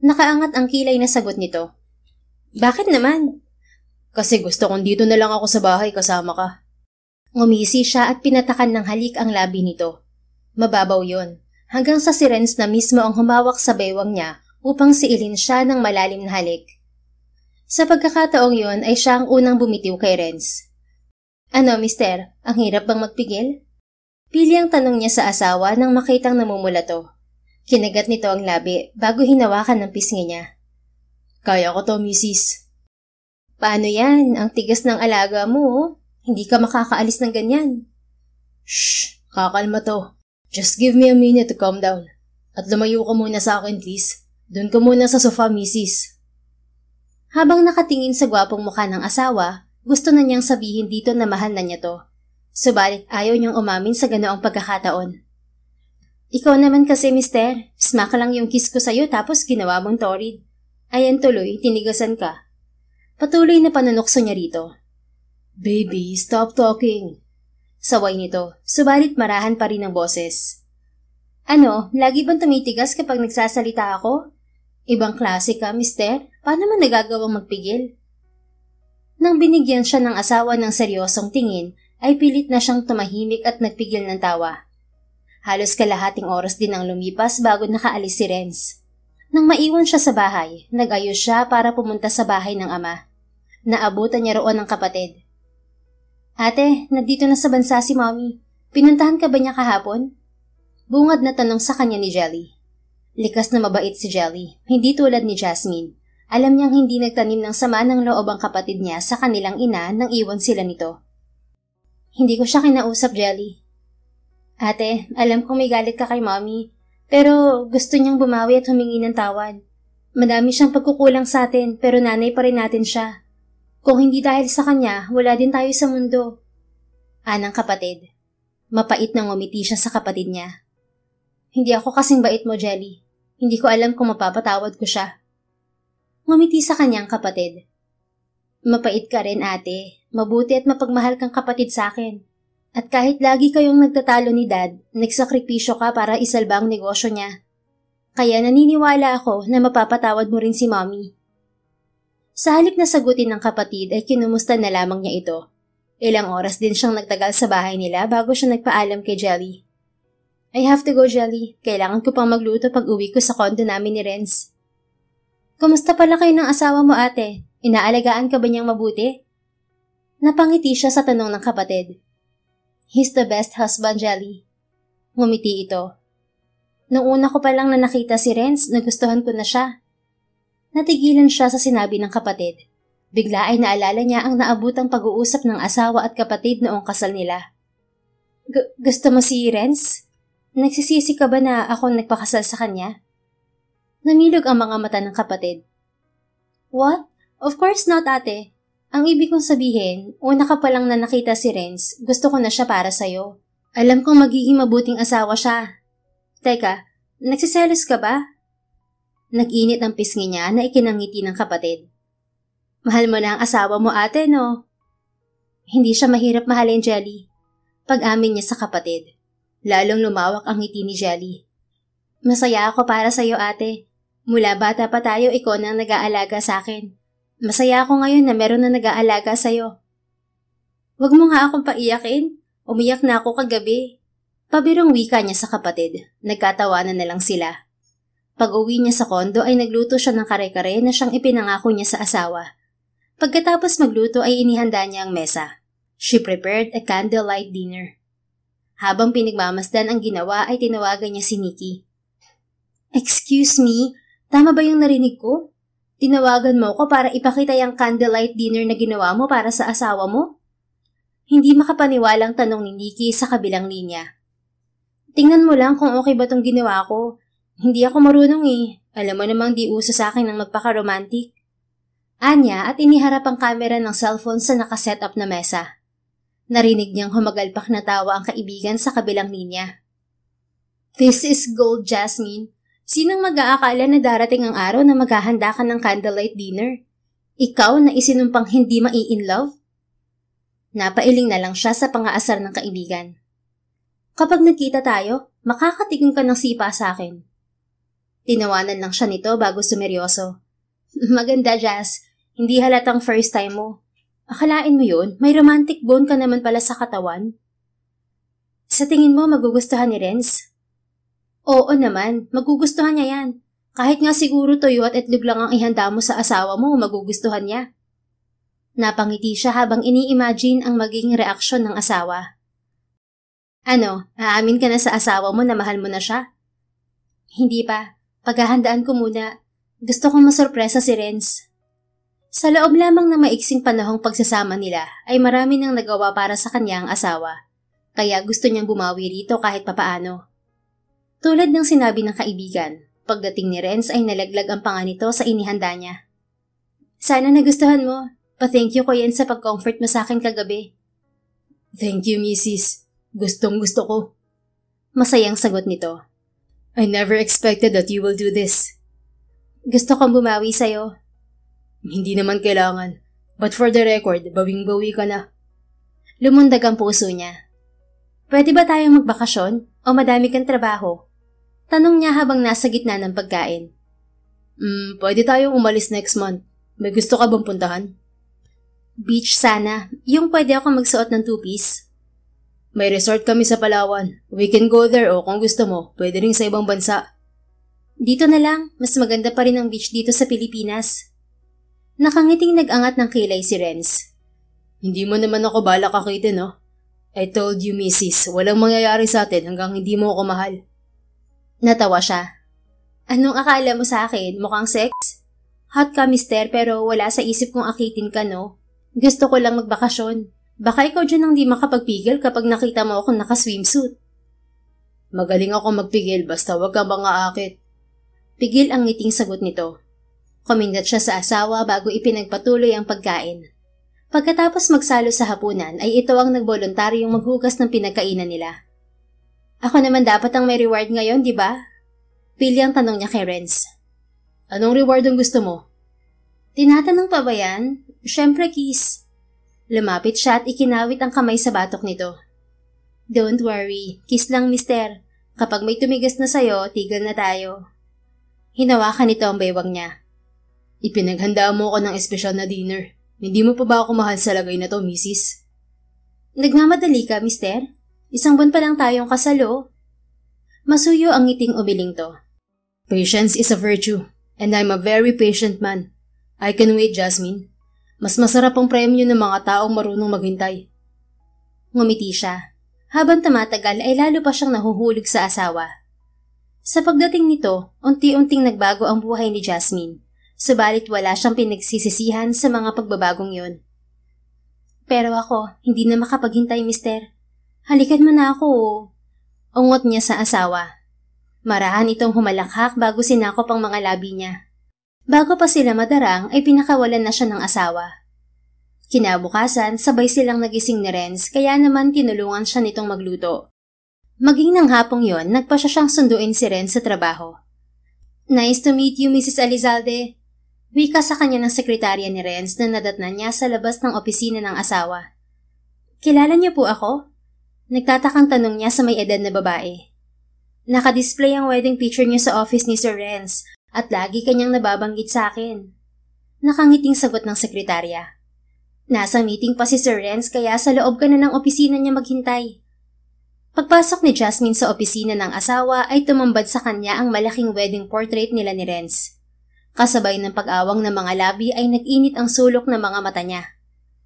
Nakaangat ang kilay na sagot nito. Bakit naman? Kasi gusto kong dito na lang ako sa bahay kasama ka. Ngumisi siya at pinatakan ng halik ang labi nito. Mababaw yon, hanggang sa si Renz na mismo ang humawak sa bewang niya upang siilin siya ng malalim na halik. Sa pagkakataong yon ay siya ang unang bumitiw kay Renz. Ano, mister? Ang hirap bang magpigil? Pili ang tanong niya sa asawa nang makitang namumulato. Kinagat nito ang labi bago hinawakan ng pisngi niya. Kaya ko to, misis. Paano yan? Ang tigas ng alaga mo, oh. Hindi ka makakaalis ng ganyan. Shh! Kakalma to. Just give me a minute to calm down. At lumayo ka muna sa akin, please. Doon ka muna sa sofa, misis. Habang nakatingin sa gwapong mukha ng asawa, gusto na niyang sabihin dito na mahal na niya to. Subalit ayaw niyang umamin sa ganoong pagkakataon. Ikaw naman kasi, mister. Smack lang yung kiss ko sa'yo tapos ginawa mong torrid. Ayan tuloy, tinigasan ka. Patuloy na panunokso niya rito. Baby, stop talking. Saway nito, subalit marahan pa rin ang boses. Ano, lagi bang tumitigas kapag nagsasalita ako? Ibang klase ka, mister. Paano man nagagawang magpigil? Nang binigyan siya ng asawa ng seryosong tingin, ay pilit na siyang tumahimik at nagpigil ng tawa. Halos kalahating oras din ang lumipas bago nakaalis si Renz. Nang maiwan siya sa bahay, nag-ayos siya para pumunta sa bahay ng ama. Naabutan niya roon ng kapatid. Ate, nandito na sa bansa si Mommy. Pinuntahan ka ba niya kahapon? Bungad na tanong sa kanya ni Jelly. Likas na mabait si Jelly, hindi tulad ni Jasmine. Alam niyang hindi nagtanim ng sama ng loob ang kapatid niya sa kanilang ina nang iwan sila nito. Hindi ko siya kinausap, Jelly. Ate, alam kong may galit ka kay Mommy, pero gusto niyang bumawi at humingi ng tawad. Madami siyang pagkukulang sa atin pero nanay pa rin natin siya. Kung hindi dahil sa kanya, wala din tayo sa mundo. Anang kapatid. Mapait nang ngumiti siya sa kapatid niya. Hindi ako kasing bait mo, Jelly. Hindi ko alam kung mapapatawad ko siya. Ngumiti sa kanyang kapatid. Mapait ka rin, ate. Mabuti at mapagmahal kang kapatid sa akin. At kahit lagi kayong nagtatalo ni Dad, nagsakripisyo ka para isalba ang negosyo niya. Kaya naniniwala ako na mapapatawad mo rin si Mommy. Sa halip na sagutin ng kapatid ay kinumusta na lamang niya ito. Ilang oras din siyang nagtagal sa bahay nila bago siya nagpaalam kay Jelly. I have to go, Jelly. Kailangan ko pang magluto pag uwi ko sa condo namin ni Renz. Kumusta pala kayo ng asawa mo, ate? Inaalagaan ka ba niyang mabuti? Napangiti siya sa tanong ng kapatid. He's the best husband, Jelly. Ngumiti ito. Nung una ko pa lang na nakita si Renz, nagustuhan ko na siya. Natigilan siya sa sinabi ng kapatid. Bigla ay naalala niya ang naabutang pag-uusap ng asawa at kapatid noong kasal nila. Gusto mo si Renz? Nagsisisi ka ba na ako nagpakasal sa kanya? Namilog ang mga mata ng kapatid. What? Of course not, ate. Ang ibig kong sabihin, una ka pa lang na nakita si Renz, gusto ko na siya para sa'yo. Alam kong magiging mabuting asawa siya. Teka, nagsiselos ka ba? Nag-init ang pisngi niya na ikinangiti ng kapatid. Mahal mo na ang asawa mo, ate, no? Hindi siya mahirap mahalin, Jelly. Pag-amin niya sa kapatid. Lalong lumawak ang ngiti ni Jelly. Masaya ako para sa'yo, ate. Mula bata pa tayo, ikaw na nag-aalaga sa akin. Masaya ako ngayon na meron na nag-aalaga sa'yo. Huwag mo nga akong paiyakin. Umiyak na ako kagabi. Pabirong wika niya sa kapatid. Nagkatawanan na lang sila. Pag-uwi niya sa kondo ay nagluto siya ng kare-kare na siyang ipinangako niya sa asawa. Pagkatapos magluto ay inihanda niya ang mesa. She prepared a candlelight dinner. Habang pinagmamasdan ang ginawa ay tinawagan niya si Nikki. Excuse me, tama ba yung narinig ko? Tinawagan mo ko para ipakita yung candlelight dinner na ginawa mo para sa asawa mo? Hindi makapaniwalang tanong ni Nikki sa kabilang linya. Tingnan mo lang kung okay ba tong ginawa ko. Hindi ako marunong eh. Alam mo namang di uso sa akin ng magpaka-romantic. Anya at iniharap ang camera ng cellphone sa nakaset up na mesa. Narinig niyang humagalpak na tawa ang kaibigan sa kabilang linya. This is gold, Jasmine. Sinong mag-aakala na darating ang araw na maghahanda ka ng candlelight dinner? Ikaw na isinumpang hindi mai-in-love? Napailing na lang siya sa pangaasar ng kaibigan. Kapag nagkita tayo, makakatikim ka ng sipa sa akin. Tinawanan lang siya nito bago sumeryoso. Maganda, Jazz. Hindi halatang first time mo. Akalain mo yun? May romantic bone ka naman pala sa katawan. Sa tingin mo, magugustuhan ni Renz? Oo naman, magugustuhan niya yan. Kahit nga siguro tuyo at itlog lang ang ihanda mo sa asawa mo, magugustuhan niya. Napangiti siya habang ini-imagine ang magiging reaksyon ng asawa. Ano, aamin ka na sa asawa mo na mahal mo na siya? Hindi pa. Paghahandaan ko muna. Gusto kong masurpresa si Renz. Sa loob lamang ng maiksing panahong pagsasama nila ay marami nang nagawa para sa kanyang asawa, kaya gusto niyang bumawi rito kahit papaano. Tulad ng sinabi ng kaibigan, pagdating ni Renz ay nalaglag ang panga nito sa inihanda niya. Sana nagustuhan mo. Pa-thank you ko yan sa pag-comfort mo sa akin kagabi. Thank you, Mrs. Gustong gusto ko. Masayang sagot nito. I never expected that you will do this. Gusto kong bumawi sa'yo. Hindi naman kailangan. But for the record, bawing-bawi ka na. Lumundag ang puso niya. Pwede ba tayong magbakasyon o madami kang trabaho? Tanong niya habang nasa gitna ng pagkain. Pwede tayong umalis next month. May gusto ka bang puntahan? Beach sana. Yung pwede ako magsuot ng two-piece. May resort kami sa Palawan. We can go there o kung gusto mo, pwede rin sa ibang bansa. Dito na lang. Mas maganda pa rin ang beach dito sa Pilipinas. Nakangiting nag-angat ng kilay si Renz. Hindi mo naman ako balak akitin, no? I told you, Mrs. Walang mangyayari sa atin hanggang hindi mo ako mahal. Natawa siya. Anong akala mo sa akin? Mukhang sex? Hot ka, mister, pero wala sa isip kong akitin ka, no? Gusto ko lang magbakasyon. Baka ikaw dyan ang di makapagpigil kapag nakita mo akong naka-swimsuit. Magaling ako magpigil basta wag ka bang aakit. Pigil ang ngiting sagot nito. Kumindat siya sa asawa bago ipinagpatuloy ang pagkain. Pagkatapos magsalo sa hapunan ay ito ang nagboluntaryong maghugas ng pinagkainan nila. Ako naman dapat ang may reward ngayon, di ba? Pili ang tanong niya kay Renz. Anong reward ang gusto mo? Tinatanong pa ba yan? Siyempre, kiss. Lumapit siya at ikinawit ang kamay sa batok nito. Don't worry, kiss lang, mister. Kapag may tumigas na sayo, tigil na tayo. Hinawakan nito ang baywang niya. Ipinaghanda mo ko ng espesyal na dinner. Hindi mo pa ba ako mahal sa lagay na to, Mrs.? Nagmamadali ka, mister? Isang buwan pa lang tayong kasalo. Masuyo ang ngiting umiling to. Patience is a virtue, and I'm a very patient man. I can wait, Jasmine. Mas masarap ang premyo ng mga taong marunong maghintay. Ngumiti siya. Habang tumatagal ay lalo pa siyang nahuhulog sa asawa. Sa pagdating nito, unti-unting nagbago ang buhay ni Jasmine. Subalit wala siyang pinagsisisihan sa mga pagbabagong yon. Pero ako, hindi na makapaghintay, mister. Halikan mo na ako. Ungot niya sa asawa. Marahan itong humalakhak bago sinakop ang mga labi niya. Bago pa sila madarang ay pinakawalan na siya ng asawa. Kinabukasan, sabay silang nagising ni Renz kaya naman tinulungan siya nitong magluto. Maging ng hapong yon, nagpa siyang sunduin si Renz sa trabaho. Nice to meet you, Mrs. Elizalde. Wika sa kanya ng sekretarya ni Renz na nadatnan niya sa labas ng opisina ng asawa. Kilala niyo po ako? Nagtatakang tanong niya sa may edad na babae. Nakadisplay ang wedding picture niyo sa office ni Sir Renz at lagi kanyang nababanggit sa akin. Nakangiting sagot ng sekretarya. Nasa meeting pa si Sir Renz kaya sa loob ka na ng opisina niya maghintay. Pagpasok ni Jasmine sa opisina ng asawa ay tumambad sa kanya ang malaking wedding portrait nila ni Renz. Kasabay ng pag-awang ng mga labi ay nag-init ang sulok ng mga mata niya.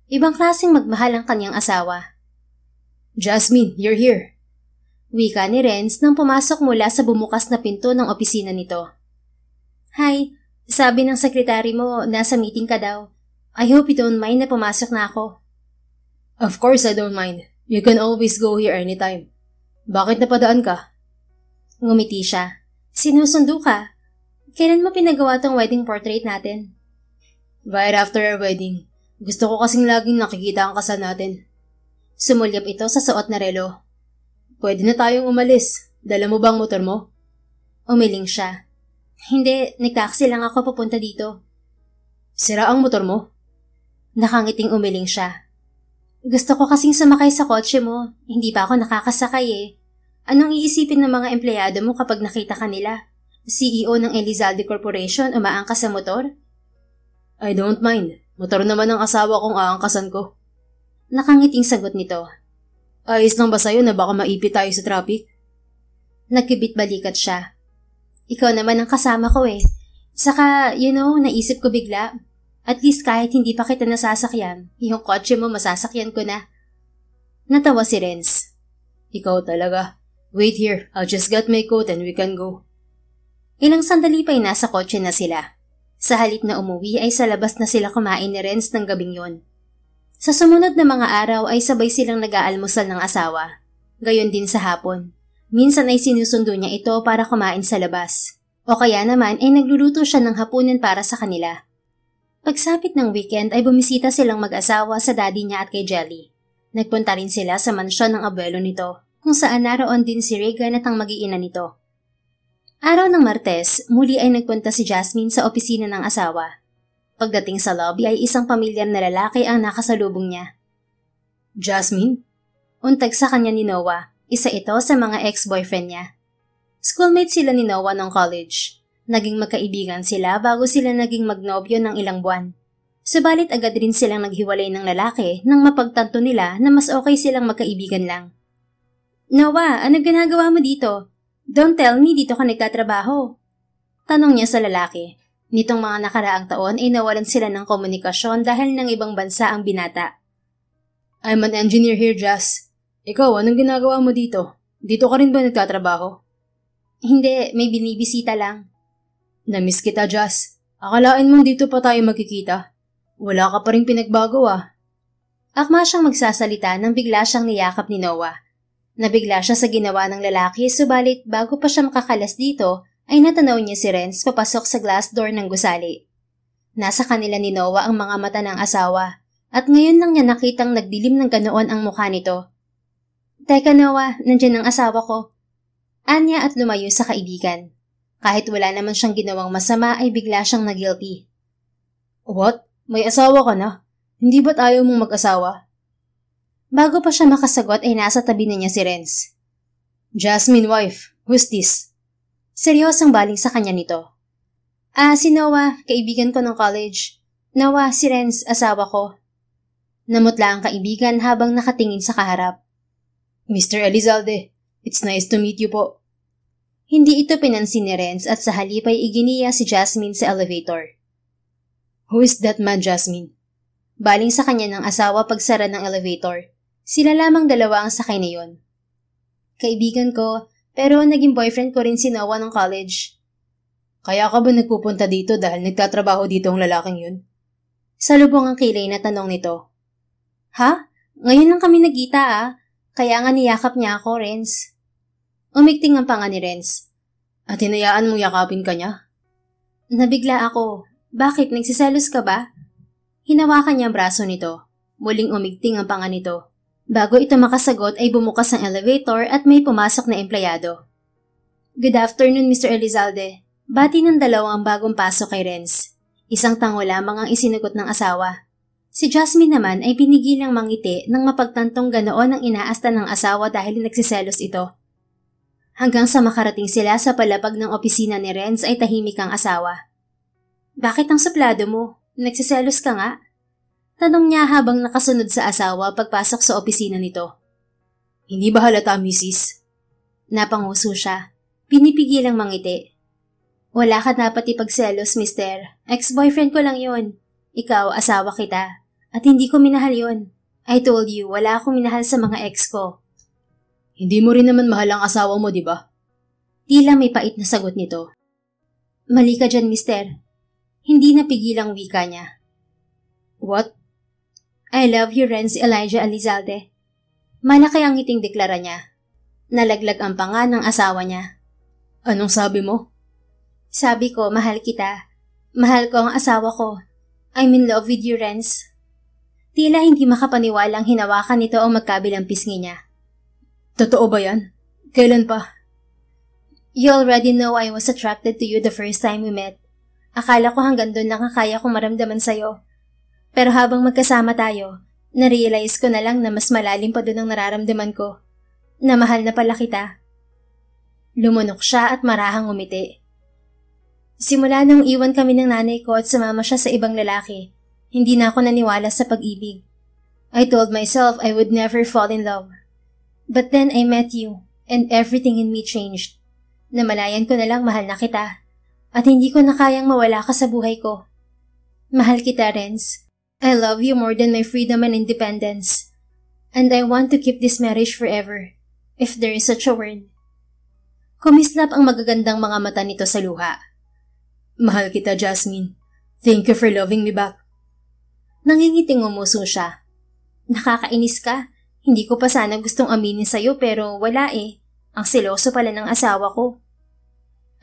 Ibang klaseng magmahal ang kanyang asawa. Jasmine, you're here. Wika ni Renz nang pumasok mula sa bumukas na pinto ng opisina nito. Hi, sabi ng sekretary mo, nasa meeting ka daw. I hope you don't mind na pumasok na ako. Of course I don't mind. You can always go here anytime. Bakit napadaan ka? Ngumiti siya. Sinusundo ka. Kailan mo pinagawa tong wedding portrait natin? Right after our wedding. Gusto ko kasing laging nakikita ang kasal natin. Sumulyap ito sa suot na relo. Pwede na tayong umalis. Dala mo ba ang motor mo? Umiling siya. Hindi, nagtaksi lang ako papunta dito. Sira ang motor mo? Nakangiting umiling siya. Gusto ko kasing sumakay sa kotse mo. Hindi pa ako nakakasakay eh. Anong iisipin ng mga empleyado mo kapag nakita ka nila? CEO ng Elizalde Corporation umaangkas sa motor? I don't mind. Motor naman ang asawa kong aangkasan ko. Nakangiting sagot nito. Ayos lang ba sa'yo na baka maipit tayo sa traffic? Nagkibit balikat siya. Ikaw naman ang kasama ko eh. Saka, naisip ko bigla. At least kahit hindi pa kita nasasakyan, yung kotse mo masasakyan ko na. Natawa si Renz. Ikaw talaga. Wait here, I'll just get my coat and we can go. Ilang sandali pa'y nasa kotse na sila. Sa halip na umuwi ay sa labas na sila kumain ni Renz ng gabing yon. Sa sumunod na mga araw ay sabay silang nag-aalmusal ng asawa. Gayon din sa hapon. Minsan ay sinusundo niya ito para kumain sa labas. O kaya naman ay nagluluto siya ng hapunan para sa kanila. Pagsapit ng weekend ay bumisita silang mag-asawa sa daddy niya at kay Jelly. Nagpunta rin sila sa mansyon ng abuelo nito, kung saan naroon din si Regan at ang mag-iina nito. Araw ng Martes, muli ay nagpunta si Jasmine sa opisina ng asawa. Pagdating sa lobby ay isang pamilyar na lalaki ang nakasalubong niya. Jasmine? Untag sa kanya ni Noah, isa ito sa mga ex-boyfriend niya. Schoolmate sila ni Noah ng college. Naging magkaibigan sila bago sila naging magnobyo ng ilang buwan. Subalit agad rin silang naghiwalay ng lalaki nang mapagtanto nila na mas okay silang magkaibigan lang. Noah, ano ginagawa mo dito? Don't tell me dito ka nagtatrabaho. Tanong niya sa lalaki. Nitong mga nakaraang taon ay nawalan sila ng komunikasyon dahil ng ibang bansa ang binata. I'm an engineer here, Jazz. Ikaw, anong ginagawa mo dito? Dito ka rin ba nagtatrabaho? Hindi, may binibisita lang. Namiss kita, Jazz. Akalain mong dito pa tayo magkikita. Wala ka pa rin pinagbago ah. Akma siyang magsasalita nang bigla siyang niyakap ni Noah. Nabigla siya sa ginawa ng lalaki, subalit bago pa siya makakalas dito, ay natanaw niya si Renz papasok sa glass door ng gusali. Nasa kanila ni Noah ang mga mata ng asawa, at ngayon lang niya nakitang nagdilim ng ganoon ang mukha nito. Teka Noah, nandiyan ang asawa ko. Anya at lumayo sa kaibigan. Kahit wala naman siyang ginawang masama ay bigla siyang na-guilty. What? May asawa ka na? Hindi ba't ayaw mong mag-asawa? Bago pa siya makasagot ay nasa tabi na niya si Renz. Jasmine, wife. Who's this? Seryosang baling sa kanya nito. Si Noah, kaibigan ko ng college. Noah, si Renz, asawa ko. Namutla ang kaibigan habang nakatingin sa kaharap. Mr. Elizalde, it's nice to meet you po. Hindi ito pinansin ni Renz at sa halip ay iginiya si Jasmine sa elevator. Who is that man, Jasmine? Baling sa kanya ng asawa pagsara ng elevator. Sila lamang dalawa ang sakay na yon. Kaibigan ko, pero naging boyfriend ko rin si Noah ng college. Kaya ka ba nagpupunta dito dahil nagtatrabaho dito ang lalaking yun? Salubong ang kilay na tanong nito. Ha? Ngayon lang kami nagkita Kaya nga niyakap niya ako, Renz. Umikting ang panga ni Renz. At hinayaan mong yakapin ka niya? Nabigla ako. Bakit? Nagsiselos ka ba? Hinawakan niya ang braso nito. Muling umigting ang panga nito. Bago ito makasagot ay bumukas ang elevator at may pumasok na empleyado. Good afternoon, Mr. Elizalde. Bati ng dalawang bagong pasok kay Renz. Isang tango lamang ang isinugot ng asawa. Si Jasmine naman ay pinigilang mangiti nang mapagtantong ganoon ang inaasta ng asawa dahil nagsiselos ito. Hanggang sa makarating sila sa palapag ng opisina ni Renz ay tahimik ang asawa. Bakit ang suplado mo? Nagsiselos ka nga? Tanong niya habang nakasunod sa asawa pagpasok sa opisina nito. Hindi ba halata, Mrs.? Napanguso siya. Pinipigilang mangiti. Wala ka dapat ipagselos, mister. Ex-boyfriend ko lang yon. Ikaw, asawa kita. At hindi ko minahal yon. I told you, wala akong minahal sa mga ex ko. Hindi mo rin naman mahal ang asawa mo, di ba? Tila may pait na sagot nito. Mali ka dyan, mister. Hindi napigilang wika niya. What? I love you, Renz Elijah Elizalde. Malaki ang ngiting deklara niya. Nalaglag ang panga ng asawa niya. Anong sabi mo? Sabi ko, mahal kita. Mahal ko ang asawa ko. I'm in love with you, Renz. Tila hindi makapaniwalang hinawakan nito ang magkabilang pisngi niya. Totoo ba yan? Kailan pa? You already know I was attracted to you the first time we met. Akala ko hanggang doon lang ang kaya kong maramdaman sa'yo. Pero habang magkasama tayo, narealize ko na lang na mas malalim pa doon ang nararamdaman ko. Na mahal na pala kita. Lumunok siya at marahang umiti. Simula nung iwan kami ng nanay ko at sumama siya sa ibang lalaki, hindi na ako naniwala sa pag-ibig. I told myself I would never fall in love. But then I met you, and everything in me changed. Namalayan ko na lang mahal na kita, at hindi ko na kayang mawala ka sa buhay ko. Mahal kita, Renz. I love you more than my freedom and independence. And I want to keep this marriage forever, if there is such a word. Kumislap ang magagandang mga mata nito sa luha. Mahal kita, Jasmine. Thank you for loving me back. Nangingiting umuso siya. Nakakainis ka. Hindi ko pa sana gustong aminin sa'yo pero wala eh. Ang seloso pala ng asawa ko.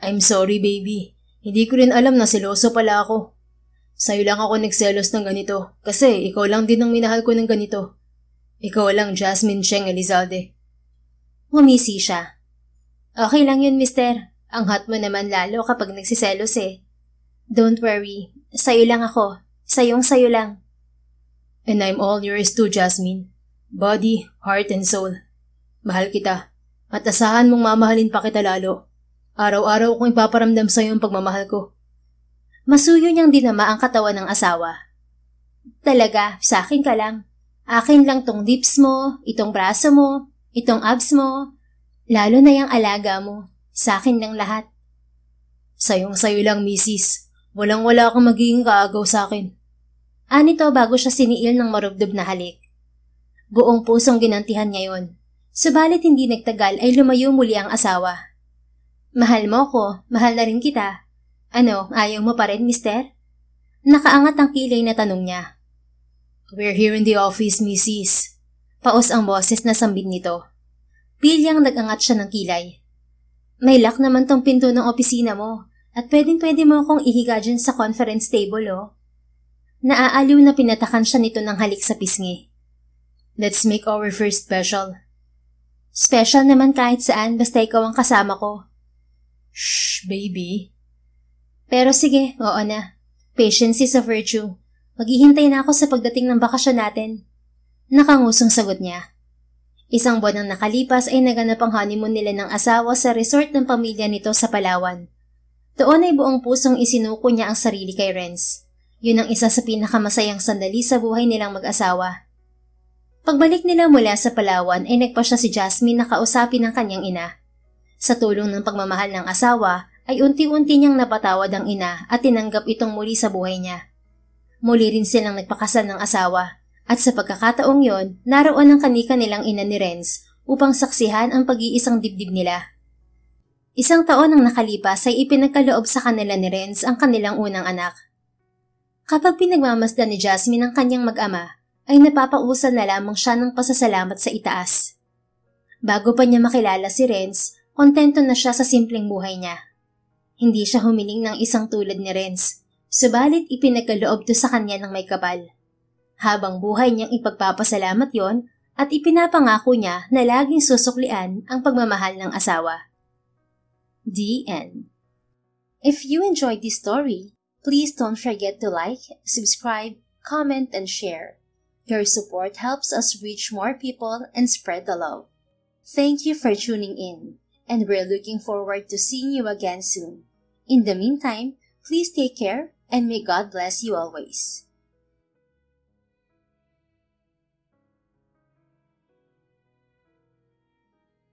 I'm sorry, baby. Hindi ko rin alam na seloso pala ako. Sa'yo lang ako nagselos ng ganito kasi ikaw lang din ang minahal ko ng ganito. Ikaw lang, Jasmine Cheng Elizalde. Ngumisi siya. Okay lang yun, mister. Ang hot mo naman lalo kapag nagsiselos eh. Don't worry. Sa'yo lang ako. Sayong-sayo lang. And I'm all yours too, Jasmine. Body, heart, and soul. Mahal kita. At asahan mong mamahalin pa kita lalo. Araw-araw kong ipaparamdam sa'yo ang pagmamahal ko. Masuyo niyang dinama ang katawan ng asawa. Talaga, sa akin ka lang. Akin lang tong lips mo, itong braso mo, itong abs mo, lalo na yung alaga mo. Sa akin lang lahat. Sayong-sayo lang, misis. Walang-wala kang magiging kaagaw sa akin. Anito bago siya siniil ng marubdob na halik. Buong pusong ginantihan ngayon. Subalit hindi nagtagal ay lumayo muli ang asawa. Mahal mo ko, mahal na rin kita. Ano, ayaw mo pa rin, mister? Nakaangat ang kilay na tanong niya. We're here in the office, Mrs. Paos ang boses na sambit nito. Pilyang nag-angat siya ng kilay. May lock naman tong pinto ng opisina mo at pwedeng-pwede mo akong ihiga dyan sa conference table, oh. Naaaliw na pinatakan siya nito ng halik sa pisngi. Let's make our first special. Special naman kahit saan basta ikaw ang kasama ko. Shh, baby. Pero sige, oo na. Patience is a virtue. Maghihintay na ako sa pagdating ng bakasyon natin. Nakangusong sagot niya. Isang buwan ang nakalipas ay naganap ang honeymoon nila ng asawa sa resort ng pamilya nito sa Palawan. Doon ay buong pusong isinuko niya ang sarili kay Renz. Yun ang isa sa pinakamasayang sandali sa buhay nilang mag-asawa. Pagbalik nila mula sa Palawan ay nagpa siya si Jasmine na kausapin ng kanyang ina. Sa tulong ng pagmamahal ng asawa ay unti-unti niyang napatawad ang ina at tinanggap itong muli sa buhay niya. Muli rin silang nagpakasal ng asawa at sa pagkakataong yon, naroon ang kani-kanilang ina ni Renz upang saksihan ang pag-iisang dibdib nila. Isang taon ang nakalipas ay ipinagkaloob sa kanila ni Renz ang kanilang unang anak. Kapag pinagmamasdan ni Jasmine ang kanyang mag-ama, ay napapausan na lamang siya ng pasasalamat sa itaas. Bago pa niya makilala si Renz, kontento na siya sa simpleng buhay niya. Hindi siya humiling ng isang tulad ni Renz, subalit ipinagkaloob to sa kanya ng may kapal. Habang buhay niyang ipagpapasalamat yon at ipinapangako niya na laging susuklian ang pagmamahal ng asawa. The end. If you enjoyed this story, please don't forget to like, subscribe, comment, and share. Your support helps us reach more people and spread the love. Thank you for tuning in, and we're looking forward to seeing you again soon. In the meantime, please take care and may God bless you always.